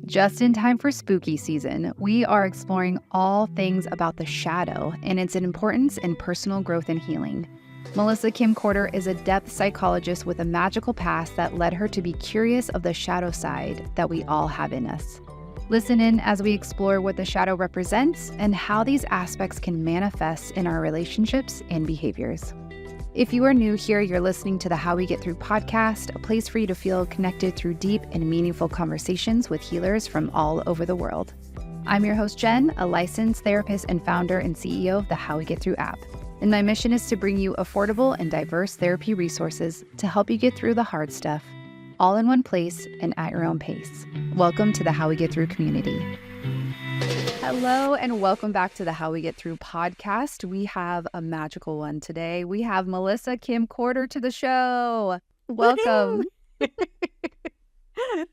Just in time for spooky season, we are exploring all things about the shadow and its importance in personal growth and healing. Melissa Kim Corter is a depth psychologist with a magical past that led her to be curious of the shadow side that we all have in us. Listen in as we explore what the shadow represents and how these aspects can manifest in our relationships and behaviors. If you are new here, you're listening to the How We Get Thru podcast, a place for you to feel connected through deep and meaningful conversations with healers from all over the world. I'm your host, Jen, a licensed therapist and founder and CEO of the How We Get Thru app. And my mission is to bring you affordable and diverse therapy resources to help you get through the hard stuff, all in one place and at your own pace. Welcome to the How We Get Thru community. Hello and welcome back to the How We Get Thru podcast. We have a magical one today. We have Melissa Kim Corter to the show. Welcome.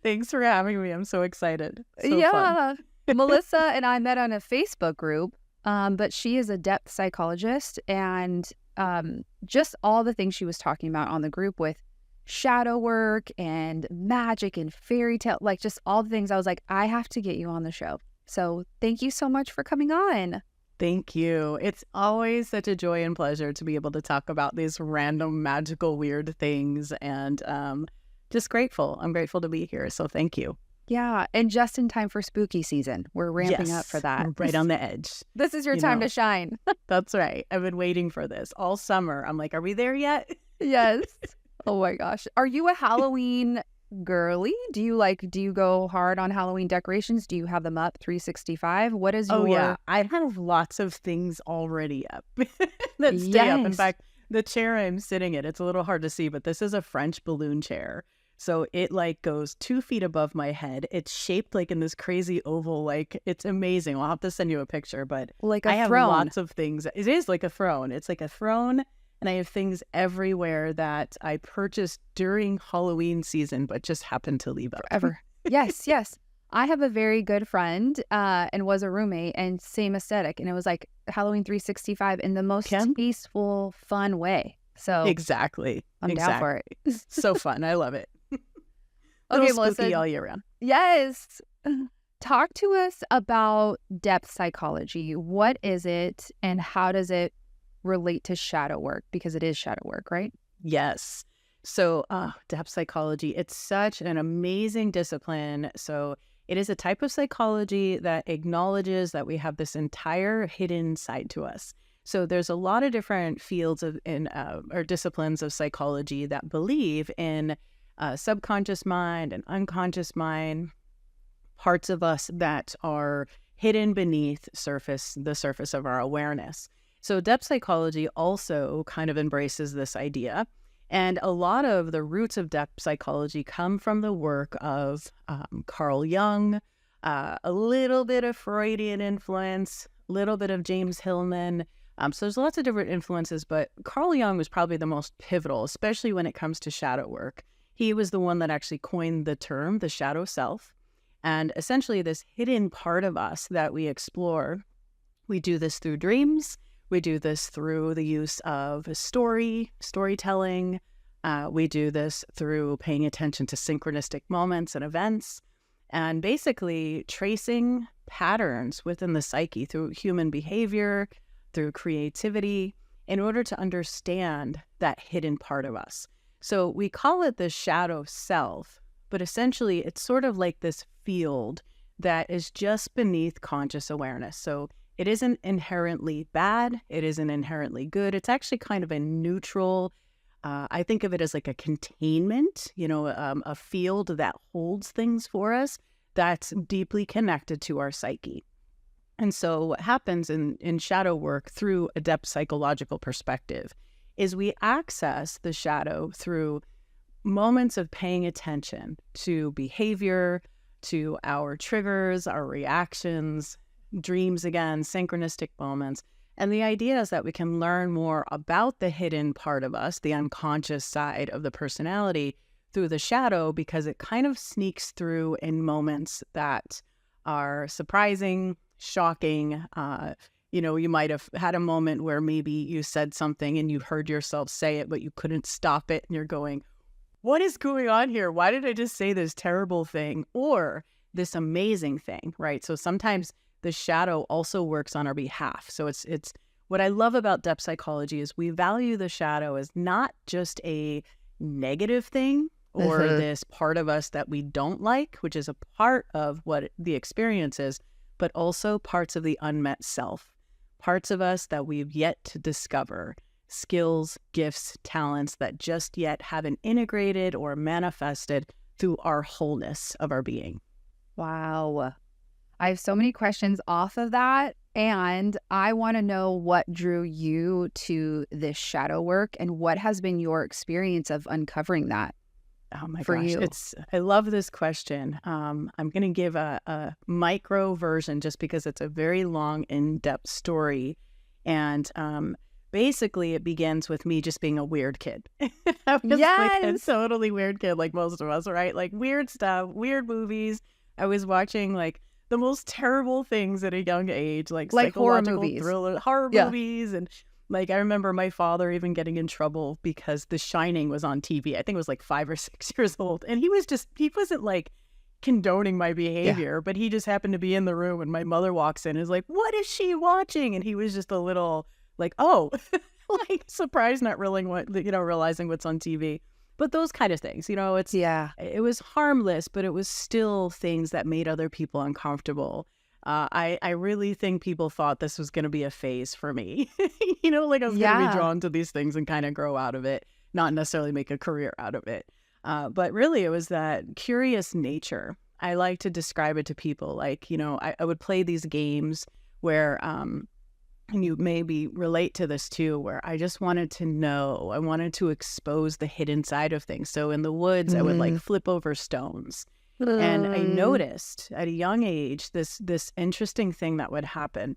Thanks for having me. I'm so excited. Fun. Melissa and I met on a Facebook group, but she is a depth psychologist, and just all the things she was talking about on the group with shadow work and magic and fairy tale, like just all the things. I was like, I have to get you on the show. So thank you so much for coming on. Thank you. It's always such a joy and pleasure to be able to talk about these random, magical, weird things, and just grateful. I'm grateful to be here. So thank you. Yeah. And just in time for spooky season. We're ramping up for that. We're right on the edge. This is your time to shine. That's right. I've been waiting for this all summer. I'm like, are we there yet? Yes. Oh my gosh. Are you a Halloween girly? Do you go hard on Halloween decorations? Do you have them up 365? What is your... Oh yeah, I have lots of things already up that stay up. In fact, the chair I'm sitting in, it's a little hard to see, but this is a French balloon chair. So it like goes 2 feet above my head. It's shaped like in this crazy oval, like it's amazing. I'll have to send you a picture, but like a I have throne. Lots of things. It is like a throne. It's like a throne. And I have things everywhere that I purchased during Halloween season, but just happened to leave up. Forever. Yes. I have a very good friend and was a roommate, and same aesthetic. And it was like Halloween 365 in the most peaceful, fun way. So exactly. I'm down for it. So fun. I love it. Okay, Melissa. Spooky all year round. Yes. Talk to us about depth psychology. What is it and how does it relate to shadow work? Because it is shadow work, right? Yes. So depth psychology, it's such an amazing discipline. So it is a type of psychology that acknowledges that we have this entire hidden side to us. So there's a lot of different fields or disciplines of psychology that believe in subconscious mind and unconscious mind, parts of us that are hidden beneath the surface of our awareness. So depth psychology also kind of embraces this idea. And a lot of the roots of depth psychology come from the work of Carl Jung, a little bit of Freudian influence, a little bit of James Hillman. So there's lots of different influences, but Carl Jung was probably the most pivotal, especially when it comes to shadow work. He was the one that actually coined the term, the shadow self. And essentially this hidden part of us that we explore, we do this through dreams. We do this through the use of storytelling. We do this through paying attention to synchronistic moments and events, and basically tracing patterns within the psyche through human behavior, through creativity, in order to understand that hidden part of us. So we call it the shadow self, but essentially it's sort of like this field that is just beneath conscious awareness. So it isn't inherently bad. It isn't inherently good. It's actually kind of a neutral, I think of it as like a containment, a field that holds things for us that's deeply connected to our psyche. And so what happens in shadow work through a depth psychological perspective is we access the shadow through moments of paying attention to behavior, to our triggers, our reactions, dreams again, synchronistic moments. And the idea is that we can learn more about the hidden part of us, the unconscious side of the personality, through the shadow, because it kind of sneaks through in moments that are surprising, shocking. You might have had a moment where maybe you said something and you heard yourself say it, but you couldn't stop it. And you're going, what is going on here? Why did I just say this terrible thing? Or this amazing thing, right? So sometimes the shadow also works on our behalf. So it's what I love about depth psychology is we value the shadow as not just a negative thing or this part of us that we don't like, which is a part of what the experience is, but also parts of the unmet self, parts of us that we've yet to discover, skills, gifts, talents that just yet haven't integrated or manifested through our wholeness of our being. Wow. I have so many questions off of that. And I want to know what drew you to this shadow work and what has been your experience of uncovering that. Oh my for gosh, you. I love this question. I'm going to give a micro version just because it's a very long, in-depth story. And basically it begins with me just being a weird kid. I was like a totally weird kid, like most of us, right? Like weird stuff, weird movies. I was watching like the most terrible things at a young age, like psychological thriller, horror movies. And like, I remember my father even getting in trouble because The Shining was on TV. I think it was like 5 or 6 years old. And he wasn't like condoning my behavior, but he just happened to be in the room and my mother walks in and is like, what is she watching? And he was just a little like, oh, like surprised, not really realizing what's on TV. But those kind of things, it was harmless, but it was still things that made other people uncomfortable. I really think people thought this was going to be a phase for me, like I was going to be drawn to these things and kind of grow out of it, not necessarily make a career out of it. But really, it was that curious nature. I like to describe it to people like, I would play these games where, and you maybe relate to this too, where I just wanted to know, I wanted to expose the hidden side of things. So in the woods, I would like flip over stones. And I noticed at a young age, this interesting thing that would happen.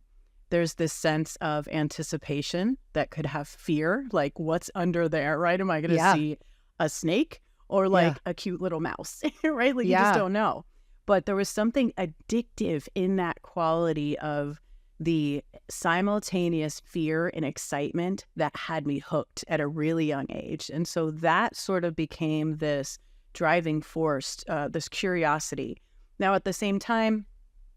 There's this sense of anticipation that could have fear, like what's under there, right? Am I going to see a snake or like a cute little mouse, right? Like you just don't know. But there was something addictive in that quality of the simultaneous fear and excitement that had me hooked at a really young age. And so that sort of became this driving force, this curiosity. Now, at the same time,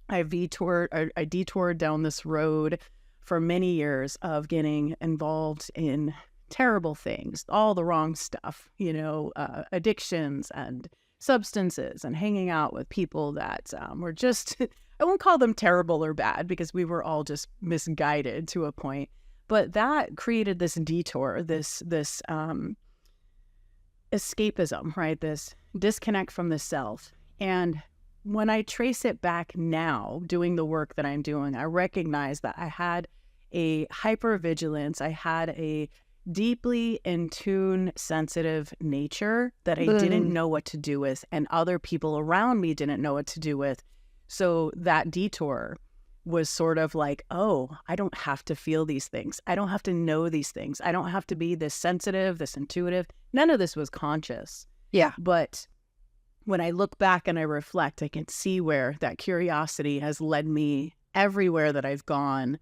I detoured down this road for many years of getting involved in terrible things, all the wrong stuff, addictions and substances and hanging out with people that were just, I won't call them terrible or bad because we were all just misguided to a point. But that created this detour, this escapism, right? This disconnect from the self. And when I trace it back now, doing the work that I'm doing, I recognize that I had a hypervigilance. I had a deeply in tune, sensitive nature that I didn't know what to do with, and other people around me didn't know what to do with. So that detour was sort of like, oh, I don't have to feel these things. I don't have to know these things. I don't have to be this sensitive, this intuitive. None of this was conscious. Yeah. But when I look back and I reflect, I can see where that curiosity has led me everywhere that I've gone.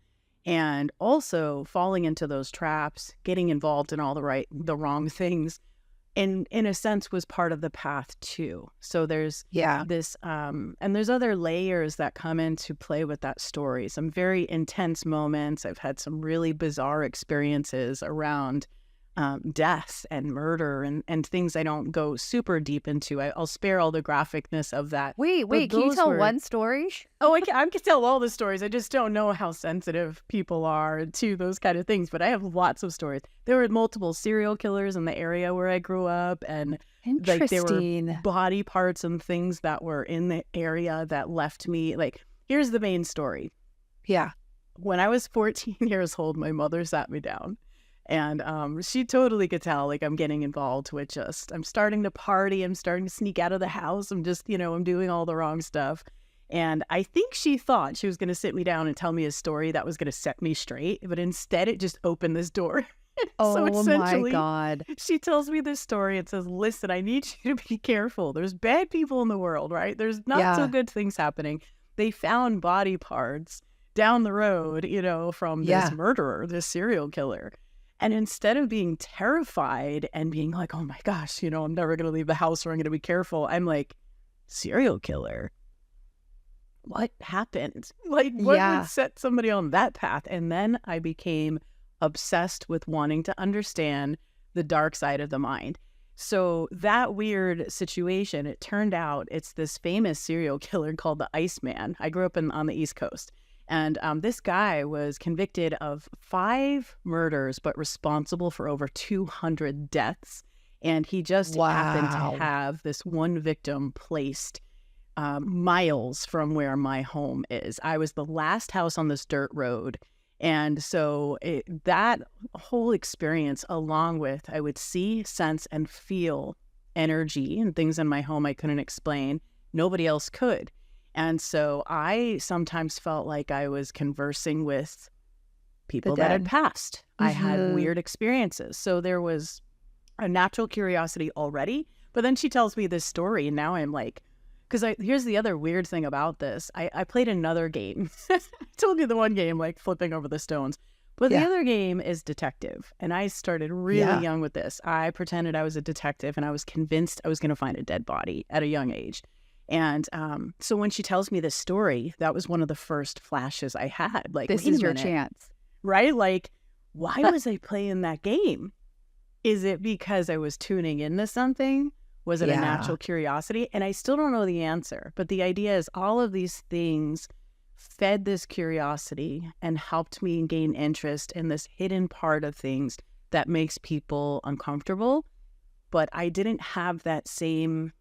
And also falling into those traps, getting involved in all the wrong things, and in a sense was part of the path too. So there's this, and there's other layers that come into play with that story. Some very intense moments. I've had some really bizarre experiences around death and murder and things I don't go super deep into. I'll spare all the graphicness of that. Wait, can you tell one story? Oh, I can tell all the stories. I just don't know how sensitive people are to those kind of things, but I have lots of stories. There were multiple serial killers in the area where I grew up, and like there were body parts and things that were in the area that left me like, here's the main story. Yeah. When I was 14 years old, my mother sat me down. And she totally could tell, like, I'm getting involved with I'm starting to party. I'm starting to sneak out of the house. I'm just, I'm doing all the wrong stuff. And I think she thought she was going to sit me down and tell me a story that was going to set me straight. But instead, it just opened this door. So my God. She tells me this story and says, listen, I need you to be careful. There's bad people in the world, right? There's not so good things happening. They found body parts down the road, from this murderer, this serial killer. And instead of being terrified and being like, oh my gosh, I'm never going to leave the house or I'm going to be careful, I'm like, serial killer? what happened? Like, what Yeah. would set somebody on that path? And then I became obsessed with wanting to understand the dark side of the mind. So that weird situation, it turned out it's this famous serial killer called the Iceman. I grew up on the East Coast. And this guy was convicted of 5 murders, but responsible for over 200 deaths. And he just happened to Wow. have this one victim placed miles from where my home is. I was the last house on this dirt road. And so that whole experience, along with I would see, sense, and feel energy and things in my home I couldn't explain, nobody else could. And so I sometimes felt like I was conversing with people that had passed. I had weird experiences. So there was a natural curiosity already. But then she tells me this story, and now I'm like, because here's the other weird thing about this. I played another game. I told you the one game, like flipping over the stones. But the other game is detective. And I started really young with this. I pretended I was a detective, and I was convinced I was going to find a dead body at a young age. And so when she tells me this story, that was one of the first flashes I had. Like, This wait is a your minute, chance. right? Like, why was I playing that game? Is it because I was tuning into something? Was it a natural curiosity? And I still don't know the answer. But the idea is all of these things fed this curiosity and helped me gain interest in this hidden part of things that makes people uncomfortable. But I didn't have that same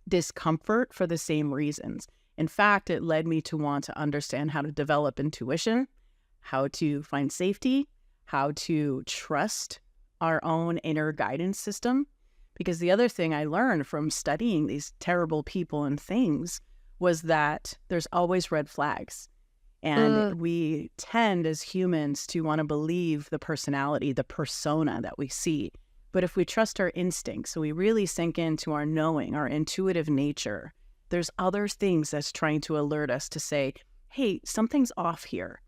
discomfort for the same reasons. In fact, it led me to want to understand how to develop intuition, how to find safety, how to trust our own inner guidance system. Because the other thing I learned from studying these terrible people and things was that there's always red flags. And we tend as humans to want to believe the personality, the persona that we see. But if we trust our instincts, so we really sink into our knowing, our intuitive nature, there's other things that's trying to alert us to say, hey, something's off here.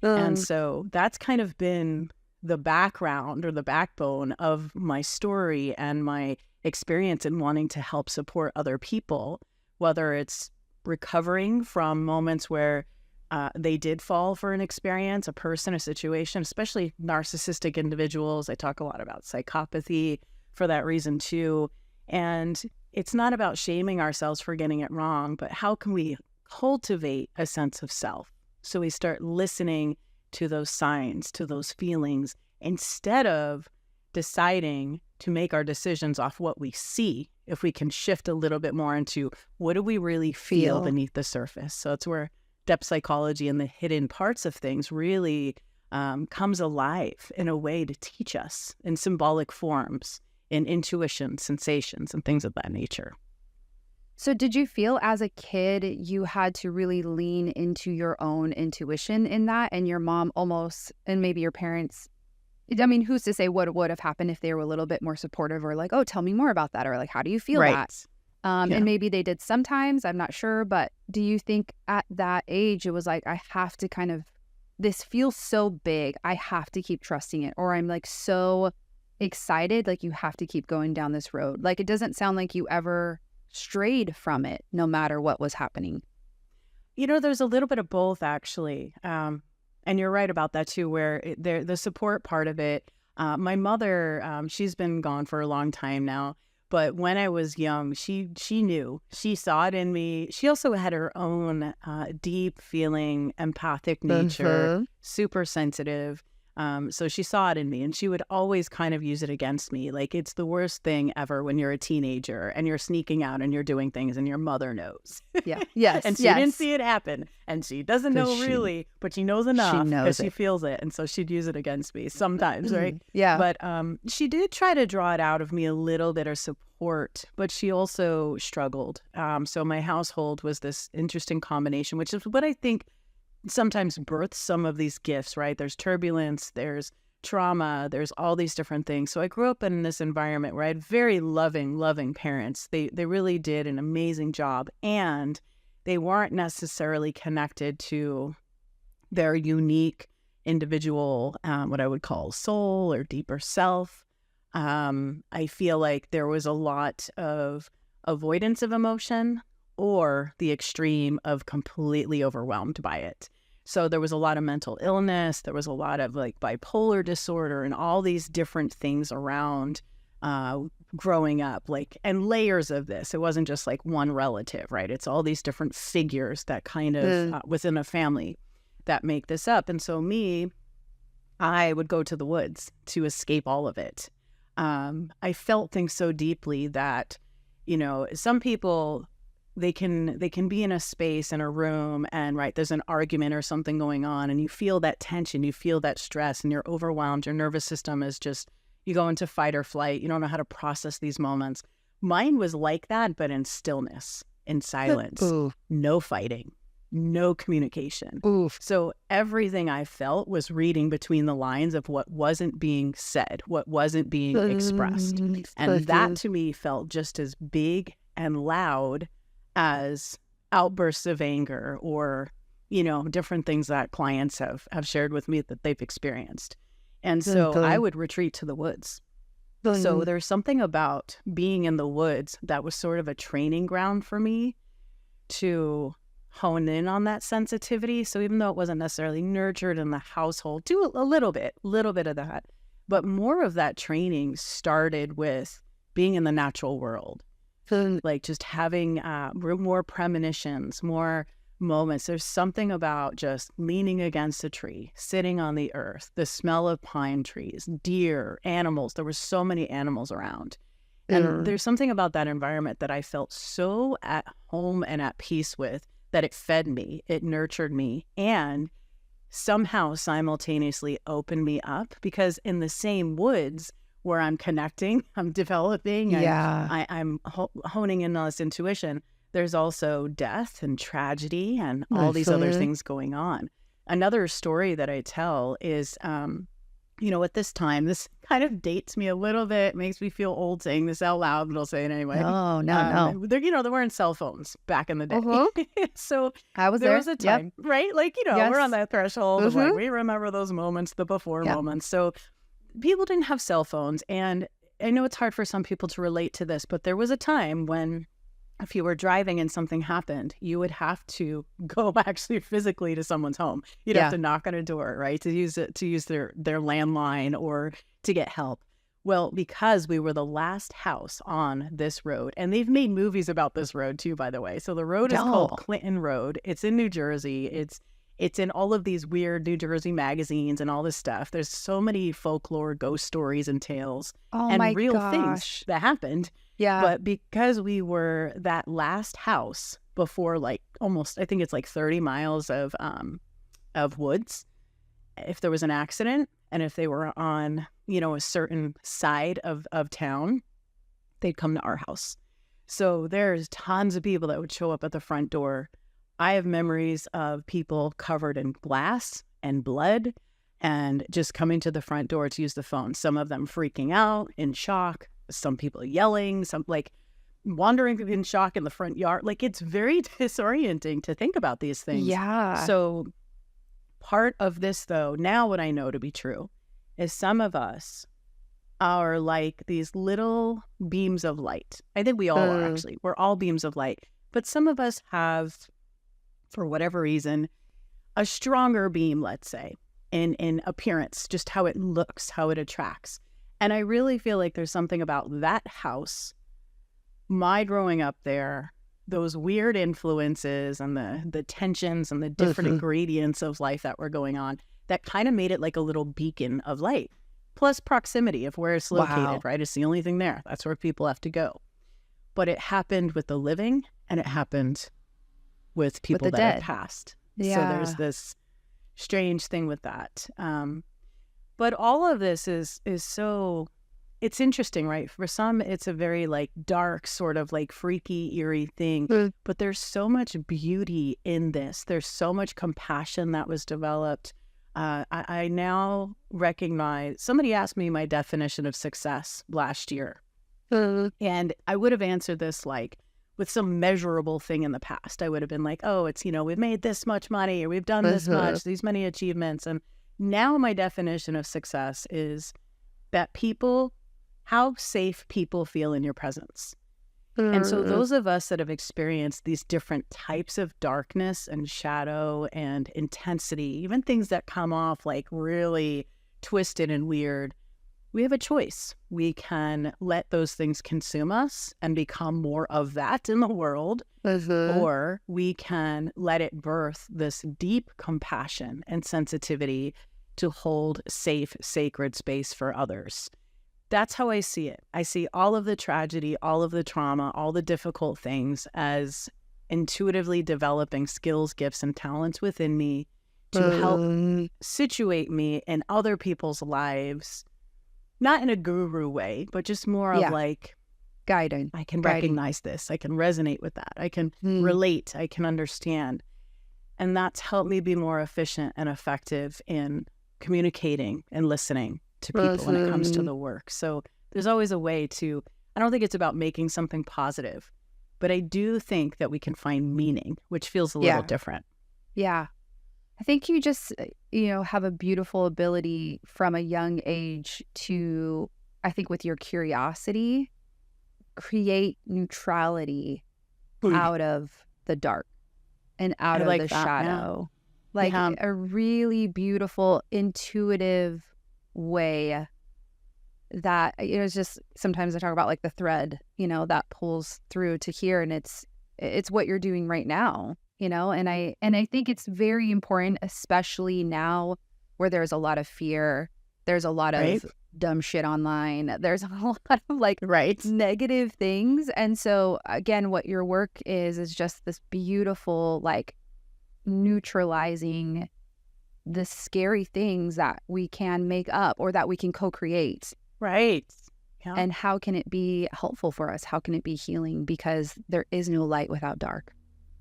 And so that's kind of been the background or the backbone of my story and my experience in wanting to help support other people, whether it's recovering from moments where they did fall for an experience, a person, a situation, especially narcissistic individuals. I talk a lot about psychopathy for that reason too. And it's not about shaming ourselves for getting it wrong, but how can we cultivate a sense of self? So we start listening to those signs, to those feelings, instead of deciding to make our decisions off what we see. If we can shift a little bit more into what do we really feel beneath the surface. So it's where depth psychology and the hidden parts of things really comes alive in a way to teach us in symbolic forms, in intuition, sensations, and things of that nature. So did you feel as a kid you had to really lean into your own intuition in that, and your mom almost, and maybe your parents, I mean, who's to say what would have happened if they were a little bit more supportive or like, oh, tell me more about that, or like, how do you feel that? And maybe they did sometimes, I'm not sure, but do you think at that age it was like, I have to kind of, this feels so big, I have to keep trusting it, or I'm like so excited, like you have to keep going down this road? Like, it doesn't sound like you ever strayed from it, no matter what was happening. You know, there's a little bit of both, actually. And you're right about that, too, where the support part of it. My mother, she's been gone for a long time now. But when I was young, she knew. She saw it in me. She also had her own deep feeling, empathic nature, super sensitive. So she saw it in me, and she would always kind of use it against me. Like, it's the worst thing ever when you're a teenager and you're sneaking out and you're doing things and your mother knows. Yes. And she didn't see it happen, and she doesn't know really, but she knows enough because she feels it. And so she'd use it against me sometimes, right? But she did try to draw it out of me a little bit, or support, but she also struggled. So my household was this interesting combination, which is what I think sometimes births some of these gifts, right? There's turbulence, there's trauma, there's all these different things. So I grew up in this environment where I had very loving parents. They really did an amazing job, and they weren't necessarily connected to their unique individual, what I would call soul or deeper self. I feel like there was a lot of avoidance of emotion, or the extreme of completely overwhelmed by it. So there was a lot of mental illness. There was a lot of like bipolar disorder and all these different things around growing up, like, and layers of this. It wasn't just like one relative, right? It's all these different figures that kind of within a family that make this up. And so I would go to the woods to escape all of it. I felt things so deeply that, you know, some people, they can be in a space, in a room, and right, there's an argument or something going on, and you feel that tension, you feel that stress, and you're overwhelmed. Your nervous system is just, you go into fight or flight. You don't know how to process these moments. Mine was like that, but in stillness, in silence, no fighting, no communication. So everything I felt was reading between the lines of what wasn't being said, what wasn't being expressed. And that to me felt just as big and loud as outbursts of anger or, you know, different things that clients have shared with me that they've experienced. And so I would retreat to the woods. So there's something about being in the woods that was sort of a training ground for me to hone in on that sensitivity. So even though it wasn't necessarily nurtured in the household, do a little bit of that. But more of that training started with being in the natural world, like just having more premonitions, more moments. There's something about just leaning against a tree, sitting on the earth, the smell of pine trees, deer, animals. There were so many animals around. And there's something about that environment that I felt so at home and at peace with, that it fed me, it nurtured me, and somehow simultaneously opened me up, because in the same woods where I'm connecting, I'm developing, I'm honing in on this intuition, there's also death and tragedy and all these other things going on. Another story that I tell is, you know, at this time, this kind of dates me a little bit, makes me feel old saying this out loud, but I'll say it anyway. No. You know, there weren't cell phones back in the day. So there was a time, right? Like, you know, we're on that threshold of like, we remember those moments, the before moments. So people didn't have cell phones. And I know it's hard for some people to relate to this, but there was a time when if you were driving and something happened, you would have to go actually physically to someone's home. You'd have to knock on a door, right? To use their landline or to get help. Well, because we were the last house on this road, and they've made movies about this road too, by the way. So the road is called Clinton Road. It's in New Jersey. It's in all of these weird New Jersey magazines and all this stuff. There's so many folklore, ghost stories and tales and real things that happened. Yeah. But because we were that last house before, like, almost, I think it's like 30 miles of woods, if there was an accident and if they were on, you know, a certain side of town, they'd come to our house. So there's tons of people that would show up at the front door. I have memories of people covered in glass and blood and just coming to the front door to use the phone. Some of them freaking out, in shock. Some people yelling, some like wandering in shock in the front yard. Like, it's very disorienting to think about these things. Yeah. So part of this, though, now what I know to be true is some of us are like these little beams of light. I think we all are, actually. We're all beams of light. But some of us have, for whatever reason, a stronger beam, let's say, in appearance, just how it looks, how it attracts. And I really feel like there's something about that house, my growing up there, those weird influences and the tensions and the different ingredients of life that were going on, that kind of made it like a little beacon of light. Plus proximity of where it's located, right? It's the only thing there. That's where people have to go. But it happened with the living, and it happened with people that had passed. Yeah. So there's this strange thing with that. But all of this is so, it's interesting, right? For some, it's a very like dark, sort of like freaky, eerie thing. But there's so much beauty in this. There's so much compassion that was developed. I now recognize, somebody asked me my definition of success last year. And I would have answered this like with some measurable thing in the past. I would have been like, oh, it's, you know, we've made this much money, or we've done this much, these many achievements. And now my definition of success is that people, how safe people feel in your presence. And so those of us that have experienced these different types of darkness and shadow and intensity, even things that come off like really twisted and weird, we have a choice. We can let those things consume us and become more of that in the world, or we can let it birth this deep compassion and sensitivity to hold safe, sacred space for others. That's how I see it. I see all of the tragedy, all of the trauma, all the difficult things as intuitively developing skills, gifts, and talents within me to help situate me in other people's lives, not in a guru way, but just more of like guiding. I can recognize this. I can resonate with that. I can relate. I can understand. And that's helped me be more efficient and effective in communicating and listening to people when it comes to the work. So there's always a way to, I don't think it's about making something positive, but I do think that we can find meaning, which feels a little different. Yeah. I think you just, have a beautiful ability from a young age to, I think with your curiosity, create neutrality out of the dark and out of the shadow. Like a really beautiful, intuitive way that it's just sometimes I talk about like the thread, that pulls through to here, and it's what you're doing right now, and I think it's very important, especially now where there's a lot of fear, there's a lot of dumb shit online, there's a lot of like negative things. And so again, what your work is just this beautiful like neutralizing the scary things that we can make up or that we can co-create. Right. Yeah. And how can it be helpful for us? How can it be healing? Because there is no light without dark.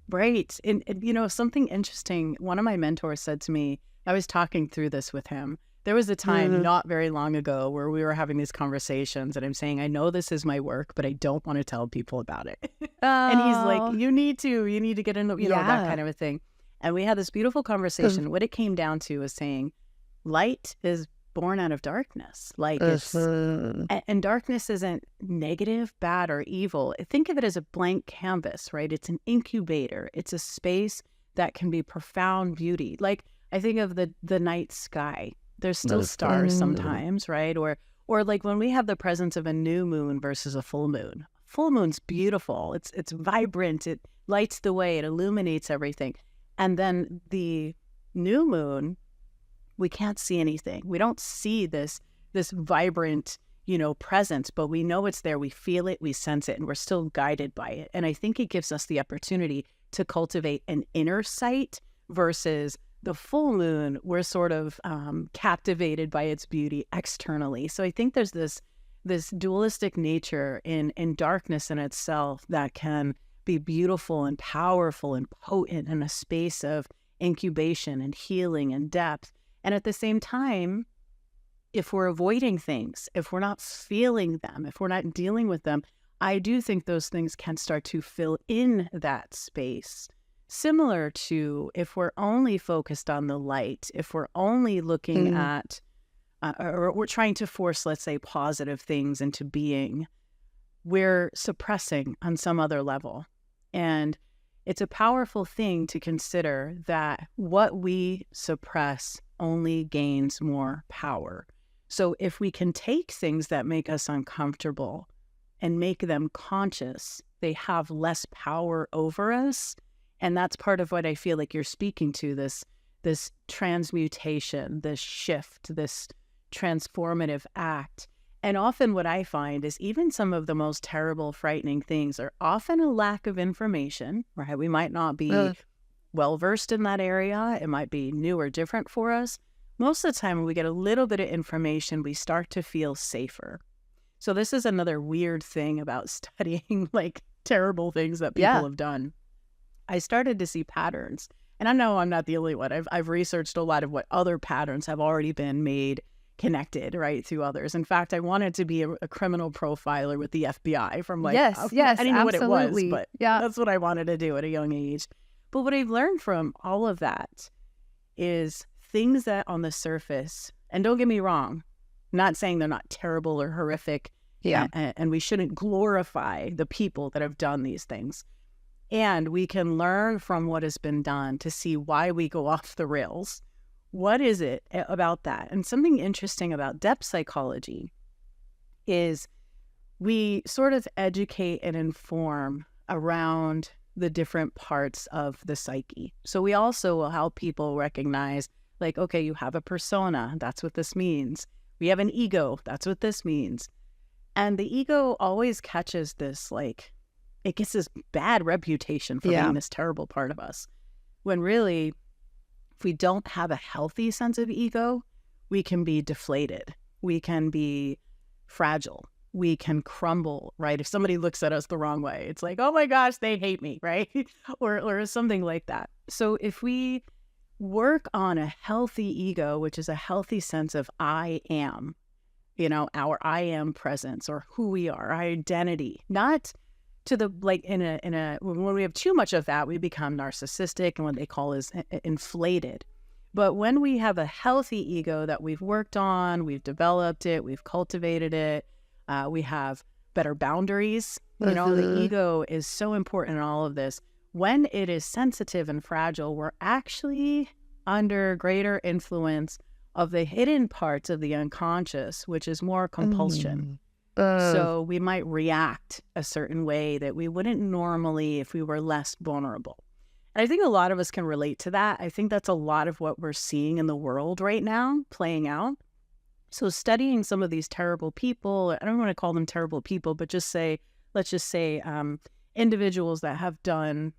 Right. And something interesting, one of my mentors said to me, I was talking through this with him. There was a time not very long ago where we were having these conversations and I'm saying, I know this is my work, but I don't want to tell people about it. And he's like, you need to get into, that kind of a thing. And we had this beautiful conversation. What it came down to is saying light is born out of darkness. Like it's, and darkness isn't negative, bad, or evil. Think of it as a blank canvas, right? It's an incubator. It's a space that can be profound beauty. Like I think of the night sky. There's still stars sometimes, right? Or like when we have the presence of a new moon versus a full moon. Full moon's beautiful. It's vibrant. It lights the way. It illuminates everything. And then the new moon, we can't see anything. We don't see this vibrant, presence, but we know it's there. We feel it, we sense it, and we're still guided by it. And I think it gives us the opportunity to cultivate an inner sight versus the full moon. We're sort of captivated by its beauty externally. So I think there's this dualistic nature in darkness in itself that can be beautiful and powerful and potent in a space of incubation and healing and depth. And at the same time, if we're avoiding things, if we're not feeling them, if we're not dealing with them, I do think those things can start to fill in that space. Similar to if we're only focused on the light, if we're only looking at, or we're trying to force, let's say, positive things into being, we're suppressing on some other level. And it's a powerful thing to consider that what we suppress only gains more power. So if we can take things that make us uncomfortable and make them conscious, they have less power over us. And that's part of what I feel like you're speaking to, this transmutation, this shift, this transformative act. And often what I find is even some of the most terrible, frightening things are often a lack of information, right? We might not be well-versed in that area. It might be new or different for us. Most of the time when we get a little bit of information, we start to feel safer. So this is another weird thing about studying like terrible things that people have done. I started to see patterns. And I know I'm not the only one. I've researched a lot of what other patterns have already been made connected, right, through others. In fact, I wanted to be a criminal profiler with the FBI from like, yes, I didn't know what it was, but yeah, that's what I wanted to do at a young age. But what I've learned from all of that is things that on the surface, and don't get me wrong, I'm not saying they're not terrible or horrific Yeah. And we shouldn't glorify the people that have done these things. And we can learn from what has been done to see why we go off the rails. What is it about that? And something interesting about depth psychology is we sort of educate and inform around the different parts of the psyche. So we also will help people recognize, like, okay, you have a persona. That's what this means. We have an ego. That's what this means. And the ego always catches this, like, it gets this bad reputation for being this terrible part of us. When really, if we don't have a healthy sense of ego, we can be deflated. We can be fragile. We can crumble, right? If somebody looks at us the wrong way, it's like, oh my gosh, they hate me, right? or something like that. So if we work on a healthy ego, which is a healthy sense of I am, our I am presence, or who we are, our identity, not to the, like, when we have too much of that, we become narcissistic and what they call is inflated. But when we have a healthy ego that we've worked on, we've developed it, we've cultivated it, we have better boundaries. The ego is so important in all of this. When it is sensitive and fragile, we're actually under greater influence of the hidden parts of the unconscious, which is more compulsion. So we might react a certain way that we wouldn't normally if we were less vulnerable. And I think a lot of us can relate to that. I think that's a lot of what we're seeing in the world right now playing out. So studying some of these terrible people, I don't want to call them terrible people, but let's just say individuals that have done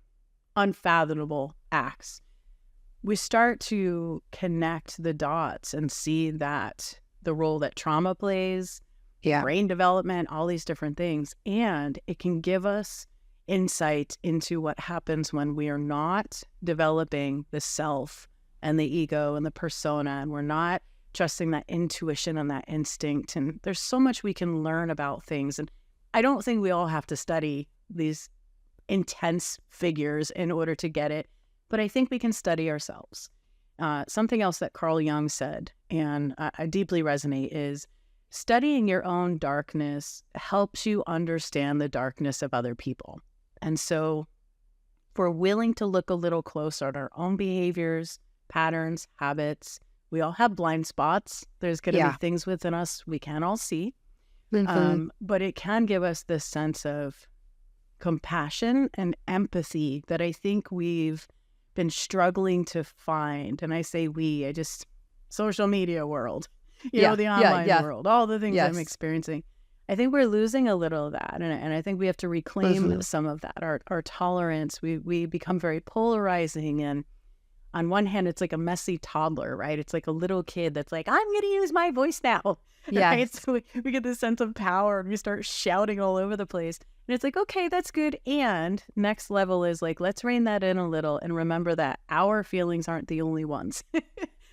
unfathomable acts. We start to connect the dots and see that the role that trauma plays, brain development, all these different things. And it can give us insight into what happens when we are not developing the self and the ego and the persona, and we're not trusting that intuition and that instinct. And there's so much we can learn about things. And I don't think we all have to study these intense figures in order to get it, but I think we can study ourselves. Something else that Carl Jung said, and I deeply resonate, is studying your own darkness helps you understand the darkness of other people. And so if we're willing to look a little closer at our own behaviors, patterns, habits, we all have blind spots. There's going to be things within us we can't all see. But it can give us this sense of compassion and empathy that I think we've been struggling to find. And I say social media world, the online world, all the things I'm experiencing. I think we're losing a little of that. And I think we have to reclaim some of that, our tolerance. We become very polarizing. And on one hand, it's like a messy toddler, right? It's like a little kid that's like, I'm going to use my voice now. Right? So we get this sense of power and we start shouting all over the place. And it's like, okay, that's good. And next level is like, let's rein that in a little and remember that our feelings aren't the only ones.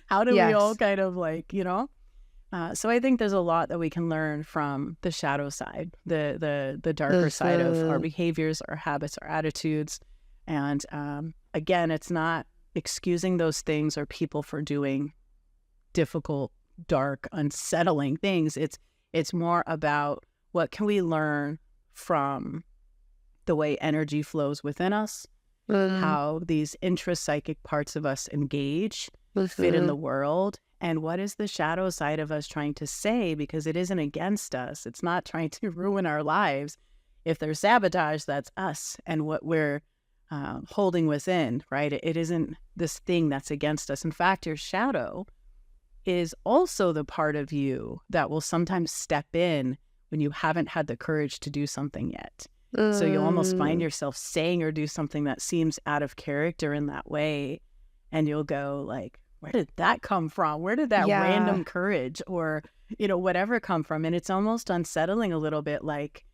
How do we all kind of so I think there's a lot that we can learn from the shadow side, the darker side of our behaviors, our habits, our attitudes. And again, it's not excusing those things or people for doing difficult, dark, unsettling things. It's more about what can we learn from the way energy flows within us, how these intrapsychic parts of us engage, fit in the world, and what is the shadow side of us trying to say, because it isn't against us. It's not trying to ruin our lives. If there's sabotage, that's us and what we're holding within, right? It isn't this thing that's against us. In fact, your shadow is also the part of you that will sometimes step in when you haven't had the courage to do something yet. So you'll almost find yourself saying or do something that seems out of character in that way. And you'll go like, where did that come from? Where did that random courage or, whatever come from? And it's almost unsettling a little bit, like,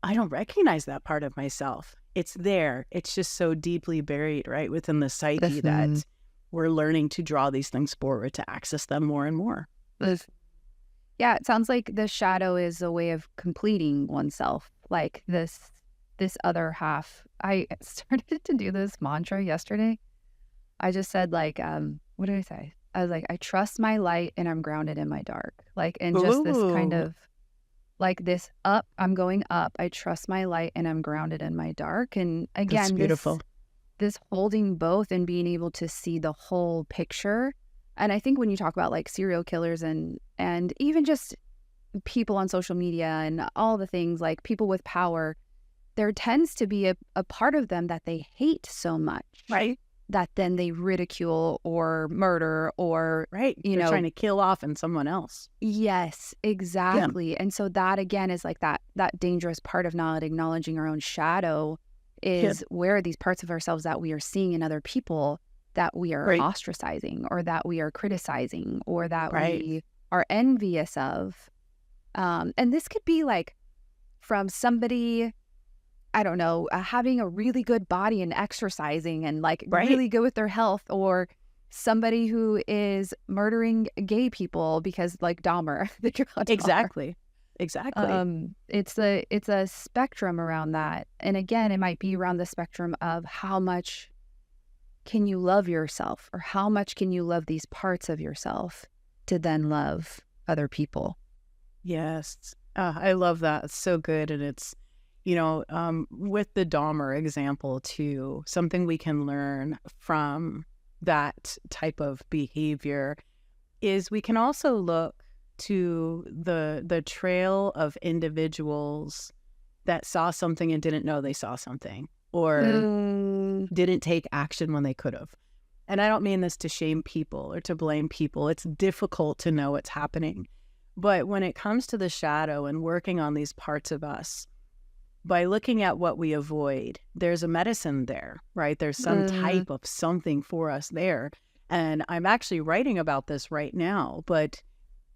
I don't recognize that part of myself. It's there. It's just so deeply buried, right, within the psyche that we're learning to draw these things forward to access them more and more. Yeah, it sounds like the shadow is a way of completing oneself, like this other half. I started to do this mantra yesterday. I just said, like, what did I say? I was like, I trust my light and I'm grounded in my dark. Like, and just this kind of like this up, I'm going up, I trust my light, and I'm grounded in my dark. And That's again, beautiful. this holding both and being able to see the whole picture. And I think when you talk about like serial killers and even just people on social media and all the things, like people with power, there tends to be a part of them that they hate so much, Right. that then they ridicule or murder or, Right. They're trying to kill off in someone else. Yes, exactly. And so that again is like that dangerous part of not acknowledging our own shadow is where are these parts of ourselves that we are seeing in other people that we are ostracizing or that we are criticizing or that we are envious of. And this could be like from somebody, I don't know, having a really good body and exercising and like really good with their health, or somebody who is murdering gay people because like Dahmer. Exactly. It's a spectrum around that. And again, it might be around the spectrum of how much can you love yourself or how much can you love these parts of yourself to then love other people. Yes. I love that. It's so good. And it's, with the Dahmer example too, something we can learn from that type of behavior is we can also look to the trail of individuals that saw something and didn't know they saw something, or didn't take action when they could have. And I don't mean this to shame people or to blame people. It's difficult to know what's happening. But when it comes to the shadow and working on these parts of us, by looking at what we avoid, there's a medicine there, right? There's some type of something for us there. And I'm actually writing about this right now, but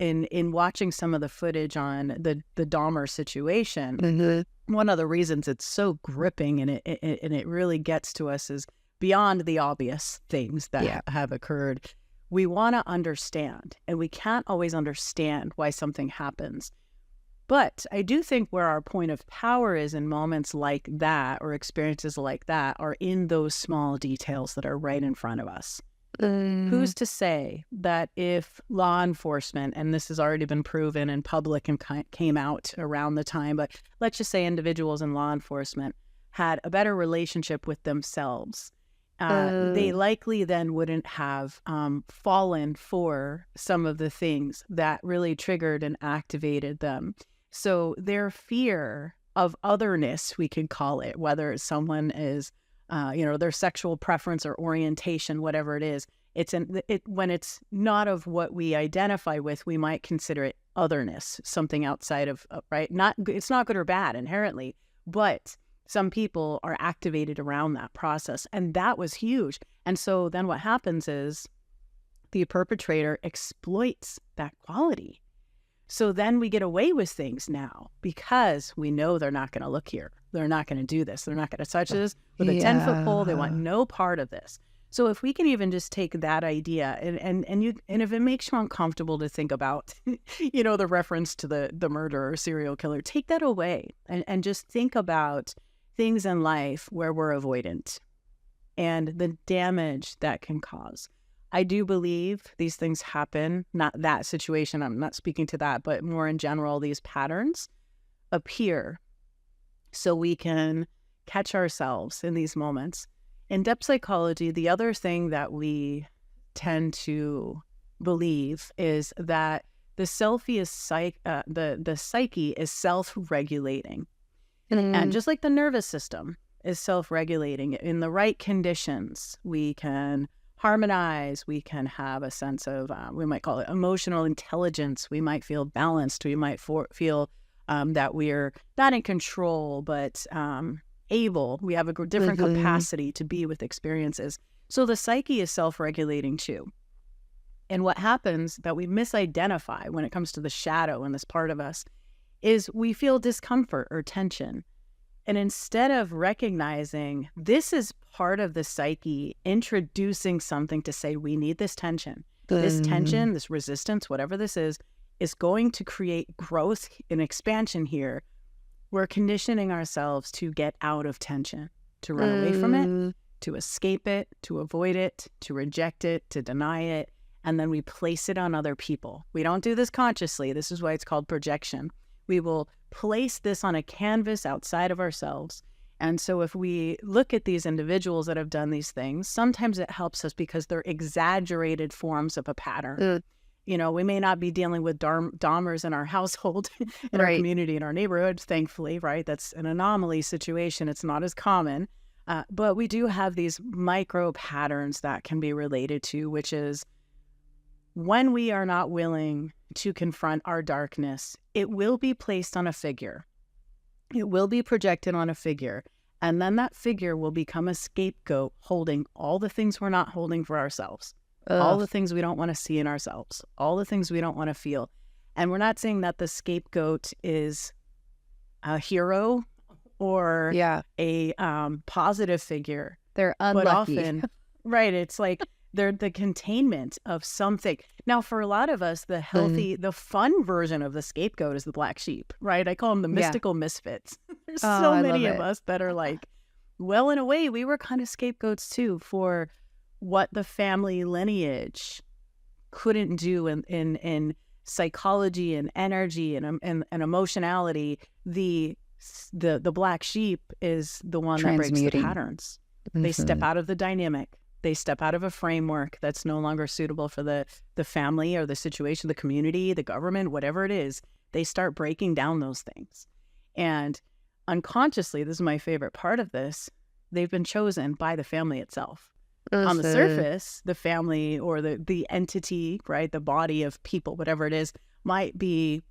in watching some of the footage on the Dahmer situation, one of the reasons it's so gripping and it really gets to us is beyond the obvious things that have occurred. We want to understand, and we can't always understand why something happens. But I do think where our point of power is in moments like that or experiences like that are in those small details that are right in front of us. Who's to say that if law enforcement, and this has already been proven in public and came out around the time, but let's just say individuals in law enforcement had a better relationship with themselves, they likely then wouldn't have fallen for some of the things that really triggered and activated them. So their fear of otherness, we could call it, whether someone is their sexual preference or orientation, whatever it is, when it's not of what we identify with, we might consider it otherness, something outside of, right? It's not good or bad inherently, but some people are activated around that process. And that was huge. And so then what happens is the perpetrator exploits that quality. So then we get away with things now because we know they're not going to look here. They're not going to do this. They're not going to touch this with a 10-foot pole. They want no part of this. So if we can even just take that idea and if it makes you uncomfortable to think about, the reference to the murderer or serial killer, take that away and just think about things in life where we're avoidant and the damage that can cause. I do believe these things happen, not that situation, I'm not speaking to that, but more in general, these patterns appear so we can catch ourselves in these moments. In depth psychology, the other thing that we tend to believe is that the psyche is self-regulating. And just like the nervous system is self-regulating, in the right conditions, we can harmonize, we can have a sense of, we might call it emotional intelligence, we might feel balanced, we might feel that we're not in control, but able, we have a different capacity to be with experiences. So the psyche is self-regulating too. And what happens that we misidentify when it comes to the shadow and this part of us is we feel discomfort or tension. And instead of recognizing this is part of the psyche introducing something to say we need this tension, this resistance, whatever this is going to create growth and expansion here. We're conditioning ourselves to get out of tension, to run away from it, to escape it, to avoid it, to reject it, to deny it, and then we place it on other people. We don't do this consciously. This is why it's called projection. We will place this on a canvas outside of ourselves. And so if we look at these individuals that have done these things, sometimes it helps us because they're exaggerated forms of a pattern. You know, we may not be dealing with Dahmers in our household, in our community, in our neighborhood, thankfully, right? That's an anomaly situation. It's not as common. But we do have these micro patterns that can be related to, which is when we are not willing to confront our darkness, it will be placed on a figure. It will be projected on a figure. And then that figure will become a scapegoat holding all the things we're not holding for ourselves. All the things we don't want to see in ourselves, all the things we don't want to feel. And we're not saying that the scapegoat is a hero or a positive figure. They're unlucky. But often, right, it's like they're the containment of something. Now, for a lot of us, the healthy, the fun version of the scapegoat is the black sheep, right? I call them the mystical misfits. There's so many of us that are like, well, in a way, we were kind of scapegoats too for what the family lineage couldn't do in psychology and energy and emotionality. The black sheep is the one that breaks the patterns. They step out of the dynamic. They step out of a framework that's no longer suitable for the family or the situation, the community, the government, whatever it is. They start breaking down those things. And unconsciously, this is my favorite part of this, they've been chosen by the family itself. On the surface, the family or the entity, right, the body of people, whatever it is, might be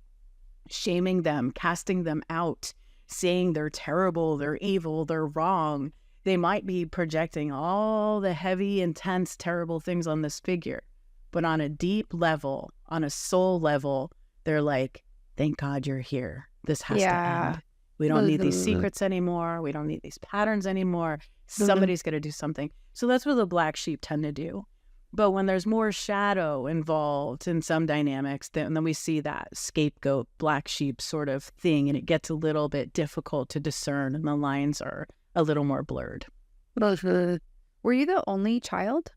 shaming them, casting them out, saying they're terrible, they're evil, they're wrong. They might be projecting all the heavy, intense, terrible things on this figure. But on a deep level, on a soul level, they're like, thank God you're here. This has to end. We don't need these secrets anymore. We don't need these patterns anymore. Somebody's going to do something. So that's what the black sheep tend to do. But when there's more shadow involved in some dynamics, then we see that scapegoat, black sheep sort of thing, and it gets a little bit difficult to discern, and the lines are a little more blurred. Were you the only child?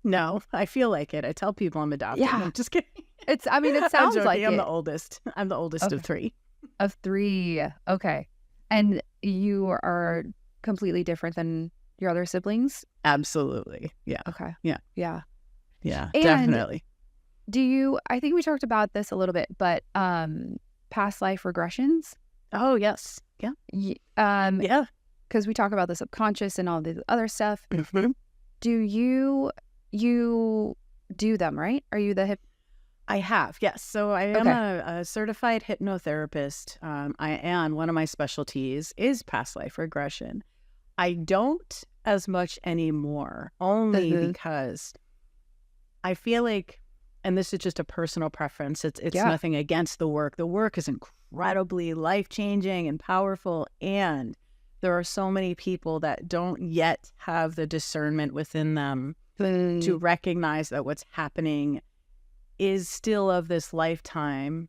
No, I feel like it. I tell people I'm adopted. Yeah. I'm just kidding. It sounds like it. I'm the oldest. I'm the oldest of three. Of three. Okay. And you are completely different than your other siblings? Absolutely. Yeah. Okay. Yeah. Yeah. Yeah, and definitely. I think we talked about this a little bit, but past life regressions? Oh, yes. Yeah. Yeah. Because we talk about the subconscious and all the other stuff. Do you do them, right? Are you the I have, yes. So I am a certified hypnotherapist. And one of my specialties is past life regression. I don't as much anymore, only because I feel like, and this is just a personal preference, it's nothing against the work. The work is incredibly life-changing and powerful, and there are so many people that don't yet have the discernment within them to recognize that what's happening is still of this lifetime.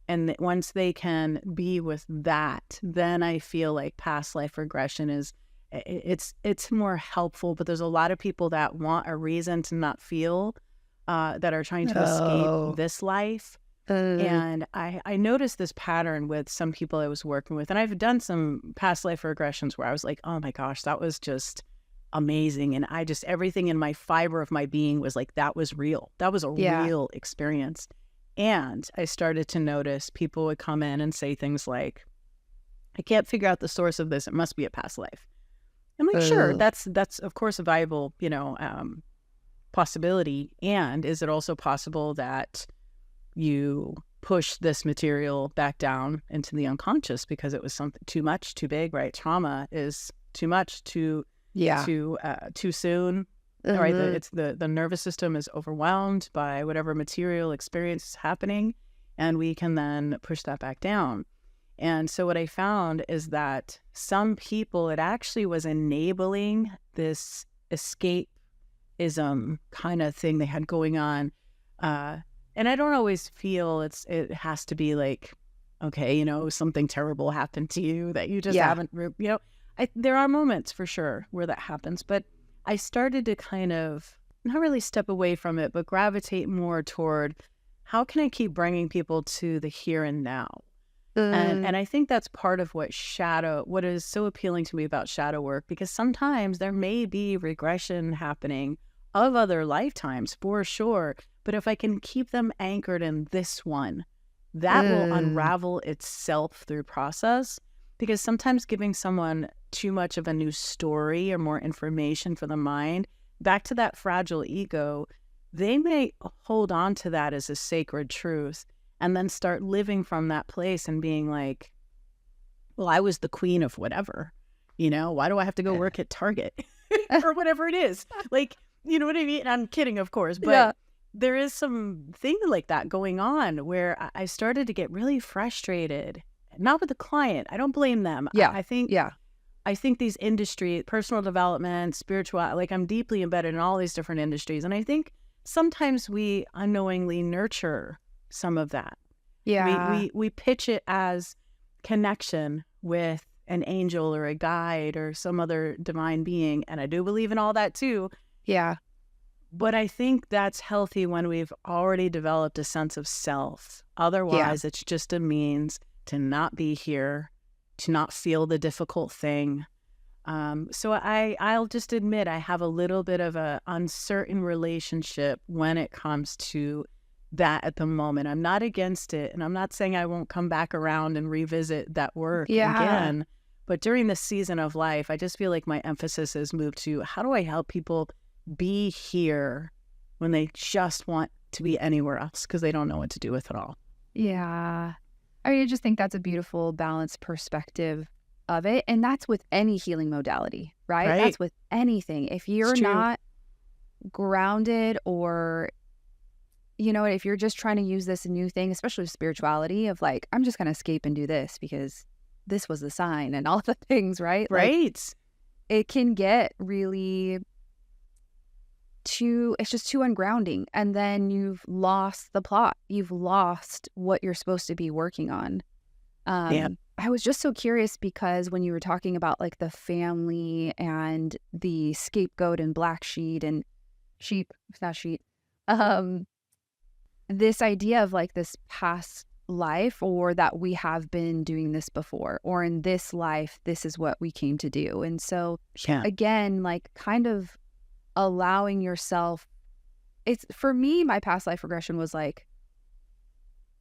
And that once they can be with that, then I feel like past life regression it's more helpful. But there's a lot of people that want a reason to not feel, that are trying to escape this life. And I noticed this pattern with some people I was working with, and I've done some past life regressions where I was like, oh my gosh, that was just amazing. And everything in my fiber of my being was like, that was real. That was a real experience. And I started to notice people would come in and say things like, I can't figure out the source of this. It must be a past life. I'm like, sure, that's of course a viable, possibility. And is it also possible that you push this material back down into the unconscious because it was something too much, too big, right? Trauma is too much, too soon. Right? It's the nervous system is overwhelmed by whatever material experience is happening, and we can then push that back down. And so what I found is that some people, it actually was enabling this escapism kind of thing they had going on. And I don't always feel it has to be like, okay, something terrible happened to you that you just haven't, there are moments for sure where that happens. But I started to kind of not really step away from it, but gravitate more toward how can I keep bringing people to the here and now? And I think that's part of what is so appealing to me about shadow work, because sometimes there may be regression happening of other lifetimes for sure. But if I can keep them anchored in this one, that will unravel itself through process. Because sometimes giving someone too much of a new story or more information for the mind, back to that fragile ego, they may hold on to that as a sacred truth and then start living from that place and being like, well, I was the queen of whatever, why do I have to go work at Target or whatever it is? Like, you know what I mean? I'm kidding, of course, but there is some thing like that going on where I started to get really frustrated, not with the client. I don't blame them. I think these industries, personal development, spiritual, like I'm deeply embedded in all these different industries. And I think sometimes we unknowingly nurture some of that. Yeah. We pitch it as connection with an angel or a guide or some other divine being. And I do believe in all that too. Yeah. But I think that's healthy when we've already developed a sense of self. Otherwise, it's just a means to not be here, to not feel the difficult thing. So I'll just admit I have a little bit of an uncertain relationship when it comes to that at the moment. I'm not against it, and I'm not saying I won't come back around and revisit that work again. But during this season of life, I just feel like my emphasis has moved to how do I help people be here when they just want to be anywhere else because they don't know what to do with it all. Yeah. I just think that's a beautiful, balanced perspective of it. And that's with any healing modality, right? That's with anything. If you're not grounded or, if you're just trying to use this new thing, especially with spirituality, of like, I'm just going to escape and do this because this was the sign and all the things, right? Right. Like, it can get really it's just too ungrounding. And then you've lost the plot. You've lost what you're supposed to be working on. I was just so curious because when you were talking about like the family and the scapegoat and black sheep, this idea of like this past life, or that we have been doing this before, or in this life, this is what we came to do. And so again, like kind of allowing yourself, for me, my past life regression was like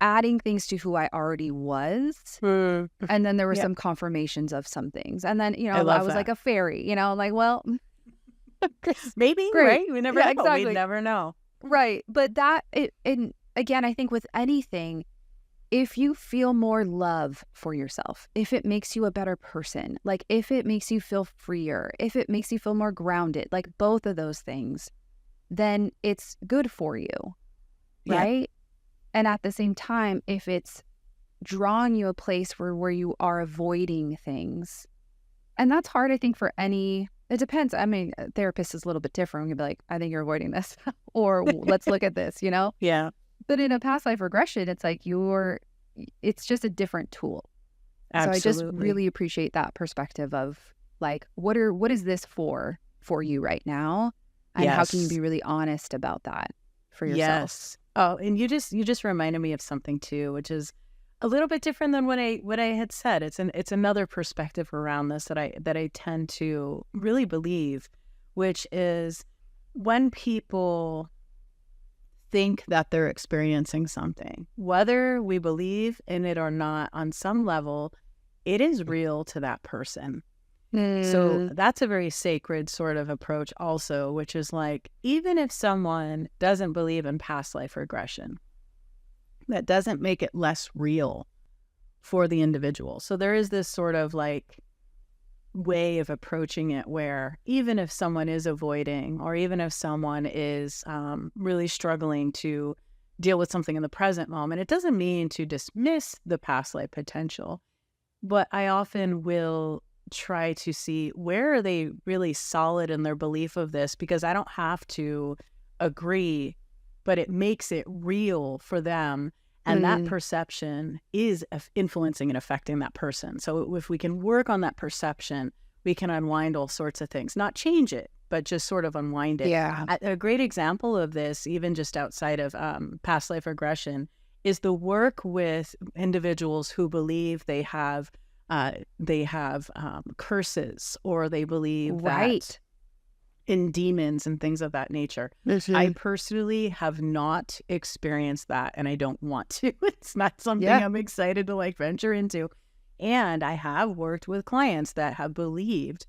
adding things to who I already was. And then there were some confirmations of some things. And then, I was like a fairy, like, well, maybe, great. Right? We never know. Exactly. We never know. Right. But and again, I think with anything, if you feel more love for yourself, if it makes you a better person, like if it makes you feel freer, if it makes you feel more grounded, like both of those things, then it's good for you, right? And at the same time, if it's drawing you a place where you are avoiding things, and that's hard, I think, it depends. I mean, a therapist is a little bit different. You'll be like, I think you're avoiding this, or let's look at this, Yeah. But in a past life regression, it's like it's just a different tool. Absolutely. So I just really appreciate that perspective of like, what is this for you right now? And how can you be really honest about that for yourself? Yes. Oh, and you just reminded me of something too, which is a little bit different than what I had said. It's another perspective around this that I tend to really believe, which is when people think that they're experiencing something, whether we believe in it or not, on some level, it is real to that person. So that's a very sacred sort of approach also, which is like, even if someone doesn't believe in past life regression, that doesn't make it less real for the individual. So there is this sort of like way of approaching it where even if someone is avoiding, or even if someone is really struggling to deal with something in the present moment, it doesn't mean to dismiss the past life potential. But I often will try to see where are they really solid in their belief of this, because I don't have to agree, but it makes it real for them. And that perception is influencing and affecting that person. So if we can work on that perception, we can unwind all sorts of things, not change it, but just sort of unwind it. Yeah. A great example of this, even just outside of past life regression, is the work with individuals who believe they have curses, or they believe that in demons and things of that nature. I personally have not experienced that, and I don't want to. It's not something I'm excited to like venture into. And I have worked with clients that have believed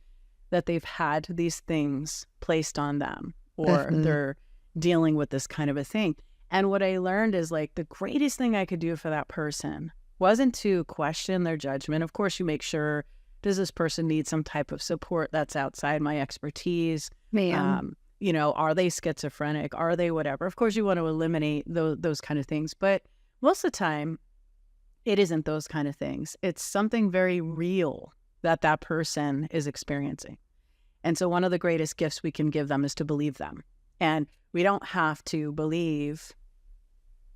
that they've had these things placed on them, or they're dealing with this kind of a thing. And what I learned is like the greatest thing I could do for that person wasn't to question their judgment. Of course, you make sure, does this person need some type of support that's outside my expertise? You know, are they schizophrenic? Are they whatever? Of course, you want to eliminate those kind of things. But most of the time, it isn't those kind of things. It's something very real that person is experiencing. And so one of the greatest gifts we can give them is to believe them. And we don't have to believe